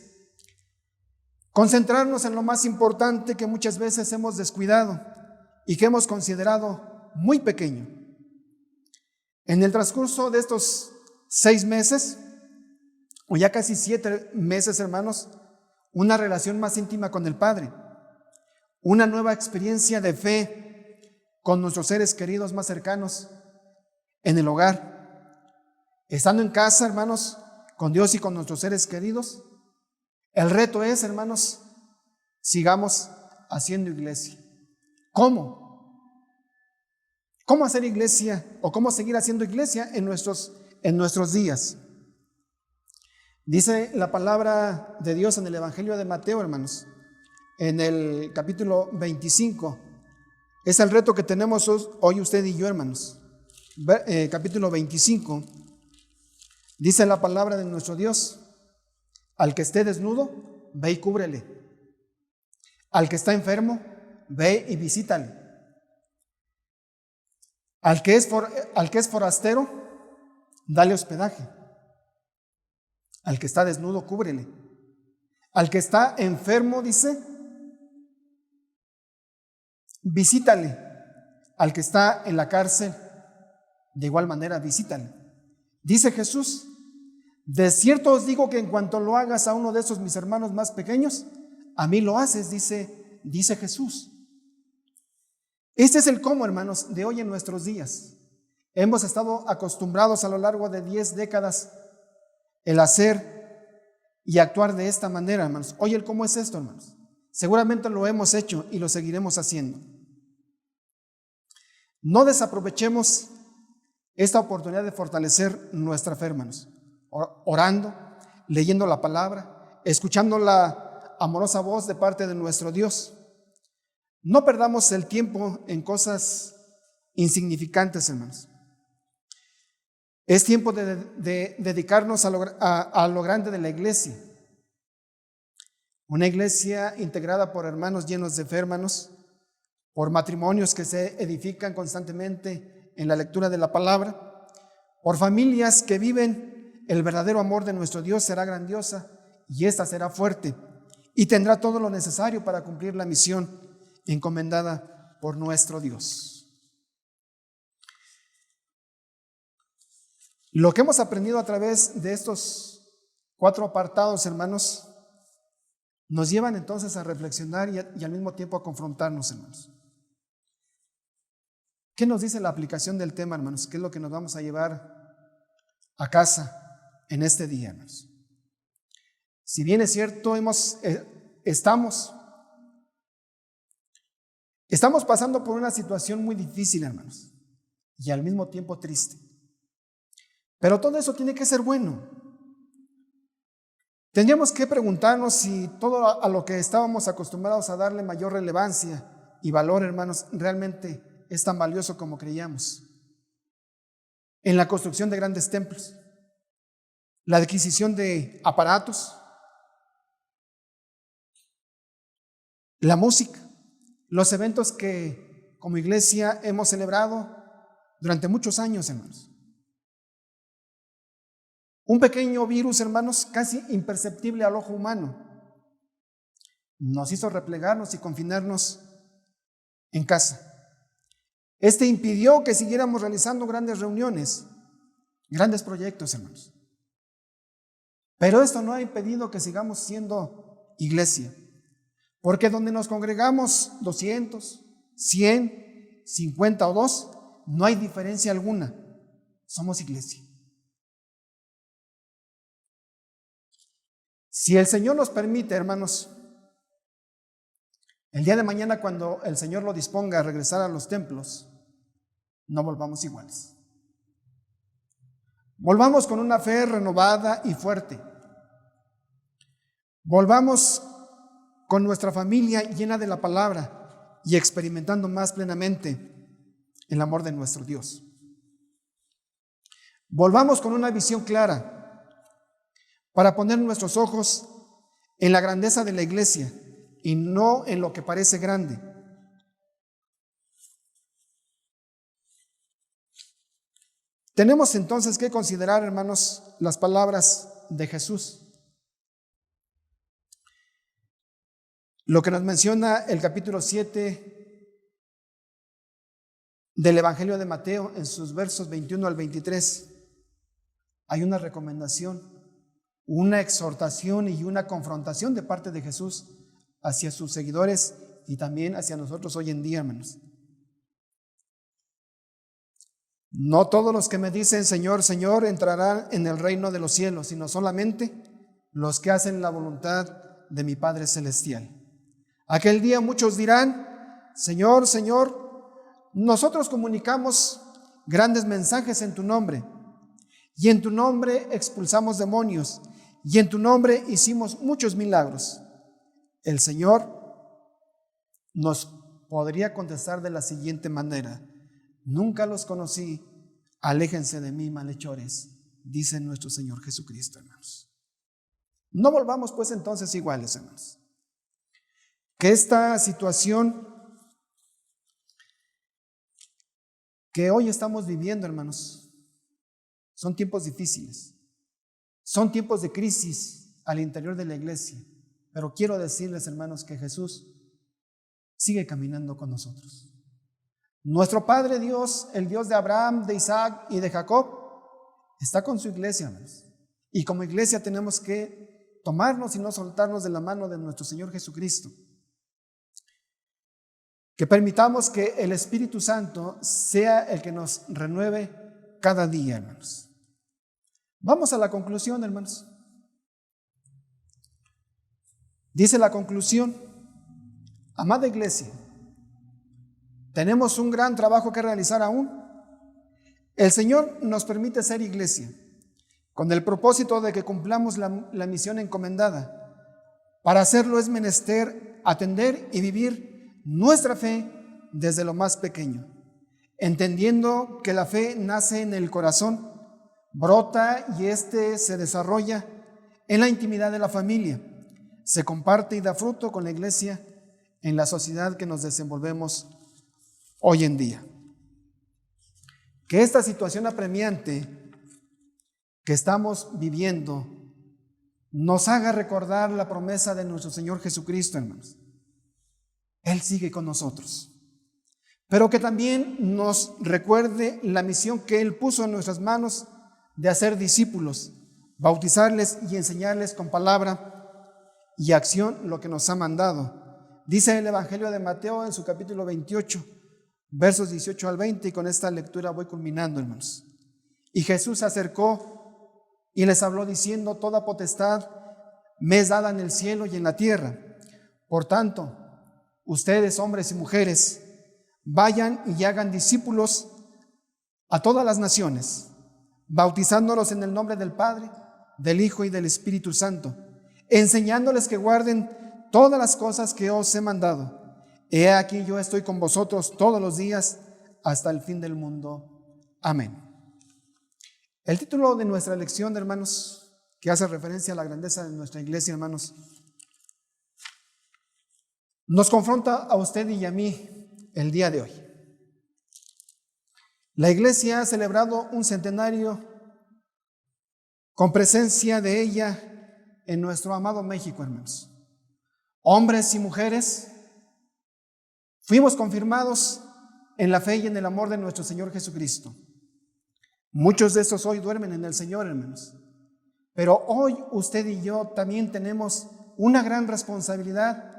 concentrarnos en lo más importante que muchas veces hemos descuidado y que hemos considerado muy pequeño. En el transcurso de estos 6 meses, o ya casi 7 meses, hermanos, una relación más íntima con el Padre, una nueva experiencia de fe con nuestros seres queridos más cercanos en el hogar, estando en casa, hermanos, con Dios y con nuestros seres queridos. El reto es, hermanos, sigamos haciendo iglesia. ¿Cómo? ¿Cómo hacer iglesia o cómo seguir haciendo iglesia en nuestros días? Dice la palabra de Dios en el Evangelio de Mateo, hermanos, en el capítulo 25. Es el reto que tenemos hoy usted y yo, hermanos. Capítulo 25. Dice la palabra de nuestro Dios: al que esté desnudo, ve y cúbrele. Al que está enfermo, ve y visítale. Al que es forastero, dale hospedaje. Al que está desnudo, cúbrele. Al que está enfermo, dice, visítale. Al que está en la cárcel, de igual manera, visítale. Dice Jesús: de cierto os digo que en cuanto lo hagas a uno de esos mis hermanos más pequeños, a mí lo haces, dice Jesús. Este es el cómo, hermanos, de hoy en nuestros días. Hemos estado acostumbrados a lo largo de 10 décadas el hacer y actuar de esta manera, hermanos. Hoy el cómo es esto, hermanos. Seguramente lo hemos hecho y lo seguiremos haciendo. No desaprovechemos esta oportunidad de fortalecer nuestra fe, hermanos. Orando, leyendo la palabra, escuchando la amorosa voz de parte de nuestro Dios. No perdamos el tiempo en cosas insignificantes, hermanos. Es tiempo de dedicarnos a lo grande de la iglesia. Una iglesia integrada por hermanos llenos de fe, hermanos, por matrimonios que se edifican constantemente en la lectura de la palabra, por familias que viven el verdadero amor de nuestro Dios será grandiosa y esta será fuerte y tendrá todo lo necesario para cumplir la misión encomendada por nuestro Dios. Lo que hemos aprendido a través de estos 4 apartados, hermanos, nos llevan entonces a reflexionar y al mismo tiempo a confrontarnos, hermanos. ¿Qué nos dice la aplicación del tema, hermanos? ¿Qué es lo que nos vamos a llevar a casa en este día, hermanos? Si bien es cierto, estamos pasando por una situación muy difícil, hermanos, y al mismo tiempo triste. Pero todo eso tiene que ser bueno. Tendríamos que preguntarnos si todo a lo que estábamos acostumbrados a darle mayor relevancia y valor, hermanos, realmente es tan valioso como creíamos. En la construcción de grandes templos, la adquisición de aparatos, la música, los eventos que como iglesia hemos celebrado durante muchos años, hermanos. Un pequeño virus, hermanos, casi imperceptible al ojo humano, nos hizo replegarnos y confinarnos en casa. Este impidió que siguiéramos realizando grandes reuniones, grandes proyectos, hermanos. Pero esto no ha impedido que sigamos siendo iglesia, porque donde nos congregamos 200, 100, 50 o 2, no hay diferencia alguna. Somos iglesia. Si el Señor nos permite, hermanos, el día de mañana cuando el Señor lo disponga a regresar a los templos, no volvamos iguales. Volvamos con una fe renovada y fuerte. Volvamos con nuestra familia llena de la palabra y experimentando más plenamente el amor de nuestro Dios. Volvamos con una visión clara para poner nuestros ojos en la grandeza de la iglesia y no en lo que parece grande. Tenemos entonces que considerar, hermanos, las palabras de Jesús. Lo que nos menciona el capítulo 7 del Evangelio de Mateo en sus versos 21 al 23. Hay una recomendación, una exhortación y una confrontación de parte de Jesús hacia sus seguidores y también hacia nosotros hoy en día, hermanos. No todos los que me dicen Señor, Señor entrarán en el reino de los cielos, sino solamente los que hacen la voluntad de mi Padre Celestial. Aquel día muchos dirán, Señor, Señor, nosotros comunicamos grandes mensajes en tu nombre, y en tu nombre expulsamos demonios, y en tu nombre hicimos muchos milagros. El Señor nos podría contestar de la siguiente manera: nunca los conocí, aléjense de mí, malhechores, dice nuestro Señor Jesucristo, hermanos. No volvamos pues entonces iguales, hermanos. Que esta situación que hoy estamos viviendo, hermanos, son tiempos difíciles, son tiempos de crisis al interior de la iglesia, pero quiero decirles, hermanos, que Jesús sigue caminando con nosotros. Nuestro Padre Dios, el Dios de Abraham, de Isaac y de Jacob, está con su iglesia, hermanos. Y como iglesia tenemos que tomarnos y no soltarnos de la mano de nuestro Señor Jesucristo. Que permitamos que el Espíritu Santo sea el que nos renueve cada día, hermanos. Vamos a la conclusión, hermanos. Dice la conclusión: amada iglesia, tenemos un gran trabajo que realizar aún. El Señor nos permite ser iglesia con el propósito de que cumplamos la misión encomendada. Para hacerlo es menester atender y vivir nuestra fe desde lo más pequeño, entendiendo que la fe nace en el corazón, brota y se desarrolla en la intimidad de la familia, se comparte y da fruto con la iglesia en la sociedad que nos desenvolvemos hoy en día. Que esta situación apremiante que estamos viviendo nos haga recordar la promesa de nuestro Señor Jesucristo, hermanos. Él sigue con nosotros, pero que también nos recuerde la misión que Él puso en nuestras manos de hacer discípulos, bautizarles y enseñarles con palabra y acción lo que nos ha mandado. Dice el Evangelio de Mateo en su capítulo 28, versos 18 al 20, y con esta lectura voy culminando, hermanos. Y Jesús se acercó y les habló diciendo: toda potestad me es dada en el cielo y en la tierra. Por tanto, ustedes, hombres y mujeres, vayan y hagan discípulos a todas las naciones, bautizándolos en el nombre del Padre, del Hijo y del Espíritu Santo, enseñándoles que guarden todas las cosas que os he mandado. He aquí, yo estoy con vosotros todos los días hasta el fin del mundo. Amén. El título de nuestra lección, hermanos, que hace referencia a la grandeza de nuestra iglesia, hermanos, nos confronta a usted y a mí el día de hoy. La iglesia ha celebrado un centenario con presencia de ella en nuestro amado México, hermanos. Hombres y mujeres, fuimos confirmados en la fe y en el amor de nuestro Señor Jesucristo. Muchos de estos hoy duermen en el Señor, hermanos. Pero hoy usted y yo también tenemos una gran responsabilidad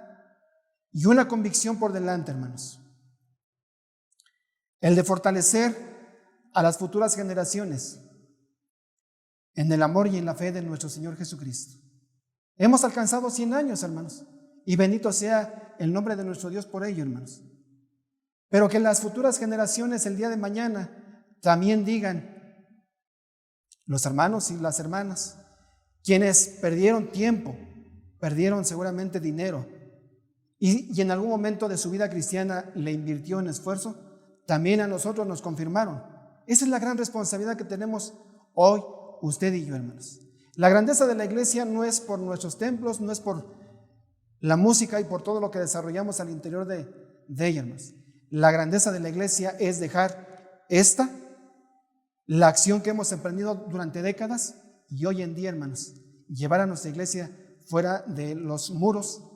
y una convicción por delante, hermanos. El de fortalecer a las futuras generaciones en el amor y en la fe de nuestro Señor Jesucristo. Hemos alcanzado 100 años, hermanos, y bendito sea el nombre de nuestro Dios por ello, hermanos. Pero que las futuras generaciones el día de mañana también digan, los hermanos y las hermanas, quienes perdieron tiempo, perdieron seguramente dinero, y en algún momento de su vida cristiana le invirtió en esfuerzo, también a nosotros nos confirmaron. Esa es la gran responsabilidad que tenemos hoy usted y yo, hermanos. La grandeza de la iglesia no es por nuestros templos, no es por la música y por todo lo que desarrollamos al interior de ella, hermanos. La grandeza de la iglesia es dejar la acción que hemos emprendido durante décadas, y hoy en día, hermanos, llevar a nuestra iglesia fuera de los muros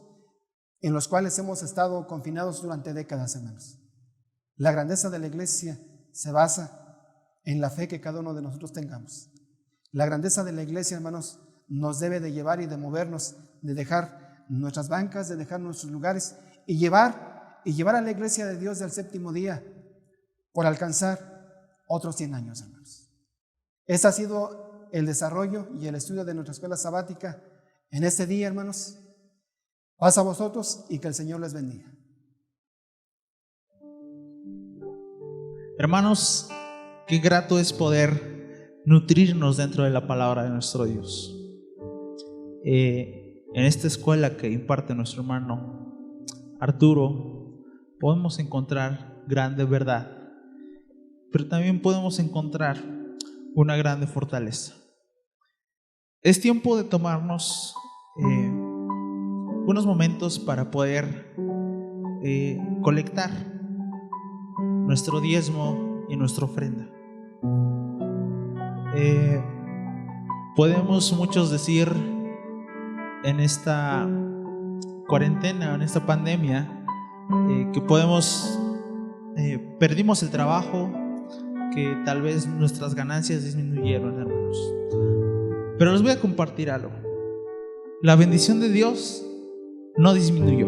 en los cuales hemos estado confinados durante décadas, hermanos. La grandeza de la iglesia se basa en la fe que cada uno de nosotros tengamos. La grandeza de la iglesia, hermanos, nos debe de llevar y de movernos, de dejar nuestras bancas, de dejar nuestros lugares y llevar a la iglesia de Dios del séptimo día por alcanzar otros 100 años, hermanos. Ese ha sido el desarrollo y el estudio de nuestra escuela sabática en este día, hermanos. Paz a vosotros y que el Señor les bendiga. Hermanos, qué grato es poder nutrirnos dentro de la palabra de nuestro Dios. En esta escuela que imparte nuestro hermano Arturo, podemos encontrar grande verdad, pero también podemos encontrar una grande fortaleza. Es tiempo de tomarnos unos momentos para poder colectar nuestro diezmo y nuestra ofrenda. Podemos muchos decir en esta cuarentena, en esta pandemia, que perdimos el trabajo, que tal vez nuestras ganancias disminuyeron, hermanos. Pero les voy a compartir algo. La bendición de Dios no disminuyó.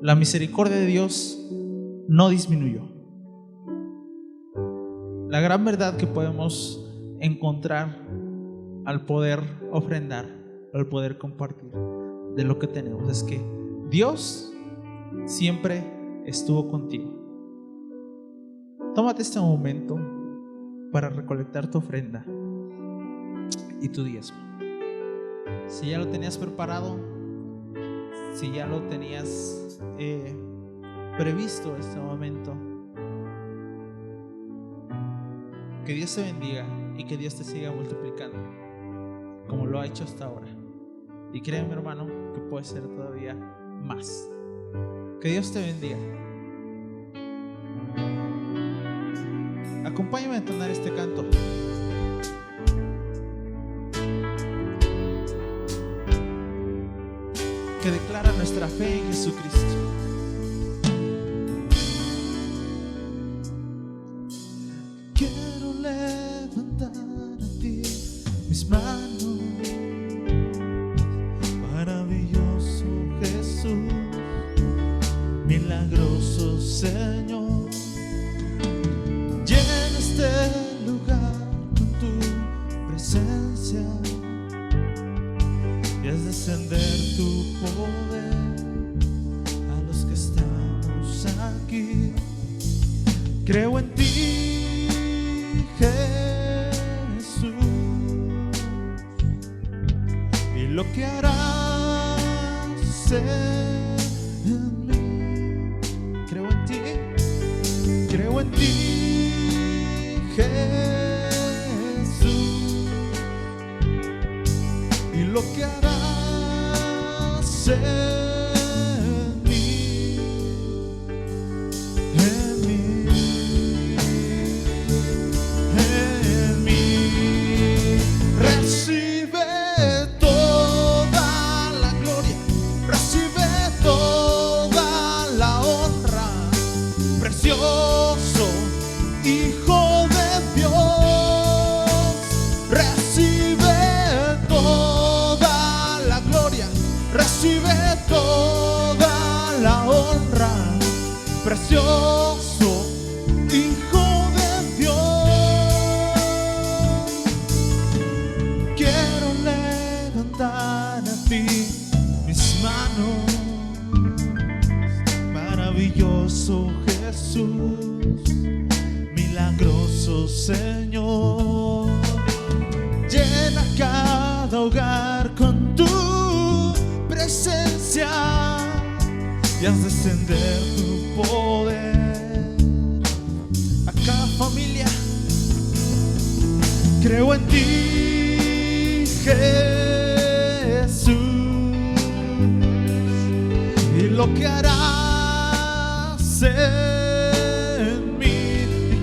La misericordia de Dios no disminuyó. La gran verdad que podemos encontrar al poder ofrendar, al poder compartir de lo que tenemos, es que Dios siempre estuvo contigo. Tómate este momento para recolectar tu ofrenda y tu diezmo. Si ya lo tenías preparado, si ya lo tenías previsto este momento, que Dios te bendiga y que Dios te siga multiplicando como lo ha hecho hasta ahora. Y créeme, hermano, que puede ser todavía más. Que Dios te bendiga. Acompáñame a entonar este canto. que declara nuestra fe en Jesucristo. Quiero levantar a ti mis manos, maravilloso Jesús, milagroso Señor. Llena este lugar con tu presencia y haz descender tu poder a los que estamos aquí. Creo en ti, Jesús, y lo que harás en mí. Creo en ti, Jesús, y lo que harás en mí, en mí, en mí. Recibe toda la gloria, recibe toda la honra, precioso Hijo de Dios. Recibe toda la gloria, recibe toda la honra, precioso Hijo de Dios. Quiero levantar a ti mis manos, maravilloso Jesús, milagroso Señor. Llena cada hogar con tu presencia y haz descender tu poder a cada familia. Creo en ti, Jesús, y lo que harás en mí. Y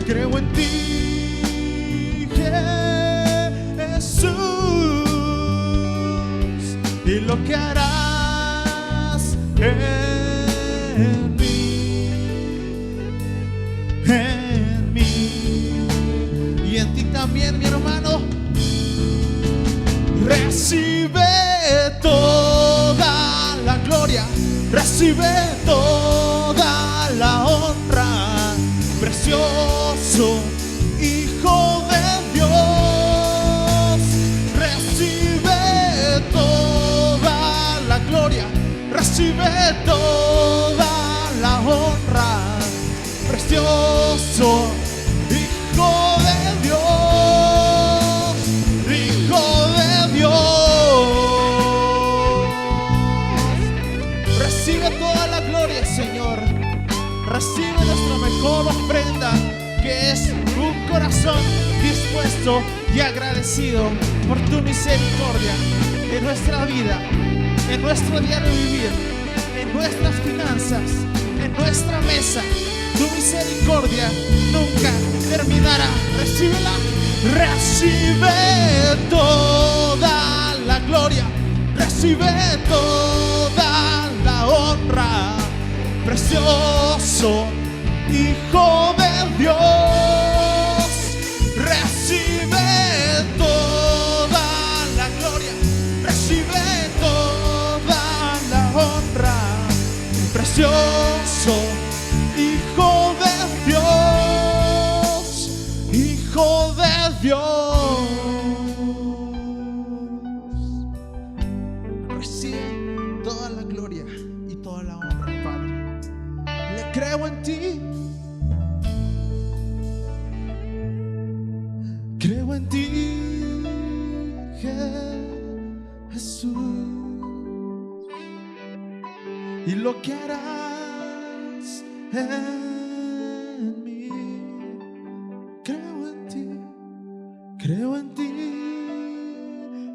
creo en ti, Jesús, y lo que harás en mí, y en ti también, mi hermano. Recibe toda la gloria, recibe toda la honra, precioso Hijo de Dios. Recibe toda la gloria, recibe toda la honra, precioso Hijo de Dios, Hijo de Dios. Recibe toda la gloria, Señor. Recibe nuestra mejor ofrenda, que es un corazón dispuesto y agradecido por tu misericordia en nuestra vida, en nuestro diario vivir, en nuestras finanzas, en nuestra mesa. Tu misericordia nunca terminará. Recíbela. Recibe toda la gloria, recibe toda la honra, precioso Hijo de Dios. Recibe toda la gloria, recibe toda la honra, precioso Hijo de Dios, Hijo de Dios. Recibe toda la gloria y toda la honra, Padre. Le creo en ti. Creo en ti, Jesús, y lo que harás en mí. Creo en ti,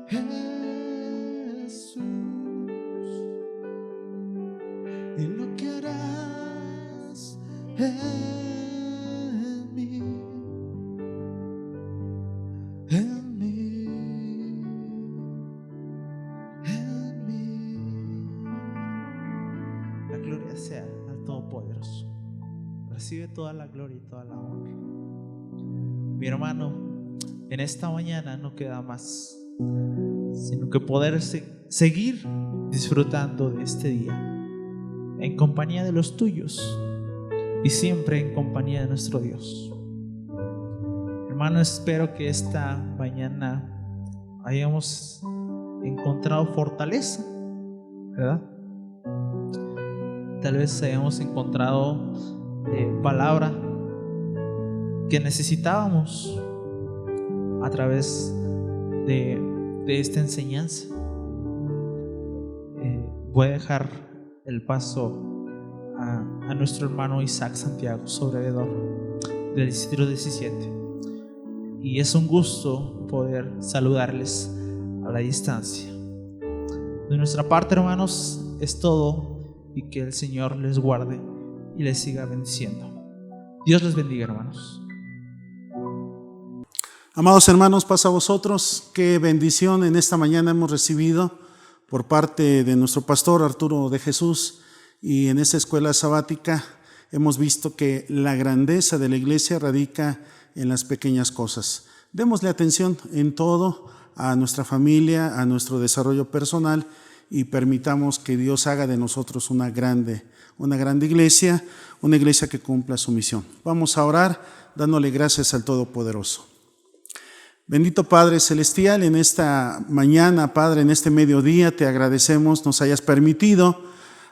Jesús, y lo que harás en mí, recibe toda la gloria y toda la honra. Mi hermano, en esta mañana no queda más, sino que poder seguir disfrutando de este día en compañía de los tuyos y siempre en compañía de nuestro Dios. Hermano, espero que esta mañana hayamos encontrado fortaleza, ¿verdad? Tal vez hayamos encontrado palabra que necesitábamos a través de esta enseñanza. Voy a dejar el paso a nuestro hermano Isaac Santiago, sobrevedor del distrito 17. Y es un gusto poder saludarles a la distancia. De nuestra parte, hermanos, es todo, y que el Señor les guarde y les siga bendiciendo. Dios les bendiga, hermanos. Amados hermanos, paz a vosotros. Qué bendición en esta mañana hemos recibido por parte de nuestro pastor Arturo de Jesús, y en esta escuela sabática hemos visto que la grandeza de la iglesia radica en las pequeñas cosas. Démosle atención en todo a nuestra familia, a nuestro desarrollo personal, y permitamos que Dios haga de nosotros una grande iglesia, una iglesia que cumpla su misión. Vamos a orar dándole gracias al Todopoderoso. Bendito Padre Celestial, en esta mañana, Padre, en este mediodía, te agradecemos nos hayas permitido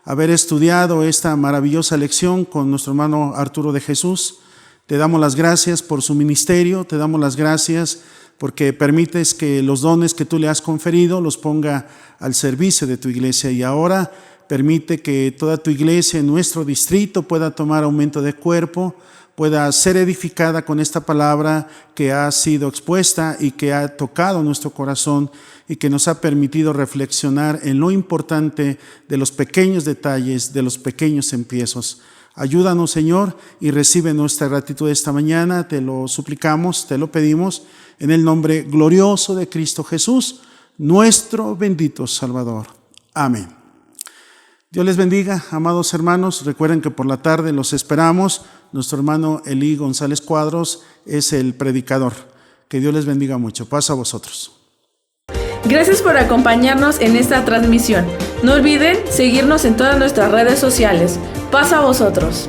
haber estudiado esta maravillosa lección con nuestro hermano Arturo de Jesús. Te damos las gracias por su ministerio, te damos las gracias porque permites que los dones que tú le has conferido los ponga al servicio de tu iglesia, y ahora permite que toda tu iglesia en nuestro distrito pueda tomar aumento de cuerpo, pueda ser edificada con esta palabra que ha sido expuesta y que ha tocado nuestro corazón y que nos ha permitido reflexionar en lo importante de los pequeños detalles, de los pequeños empiezos. Ayúdanos, Señor, y recibe nuestra gratitud esta mañana. Te lo suplicamos, te lo pedimos, en el nombre glorioso de Cristo Jesús, nuestro bendito Salvador. Amén. Dios les bendiga, amados hermanos. Recuerden que por la tarde los esperamos. Nuestro hermano Elí González Cuadros es el predicador. Que Dios les bendiga mucho. Paz a vosotros. Gracias por acompañarnos en esta transmisión. No olviden seguirnos en todas nuestras redes sociales. Paz a vosotros.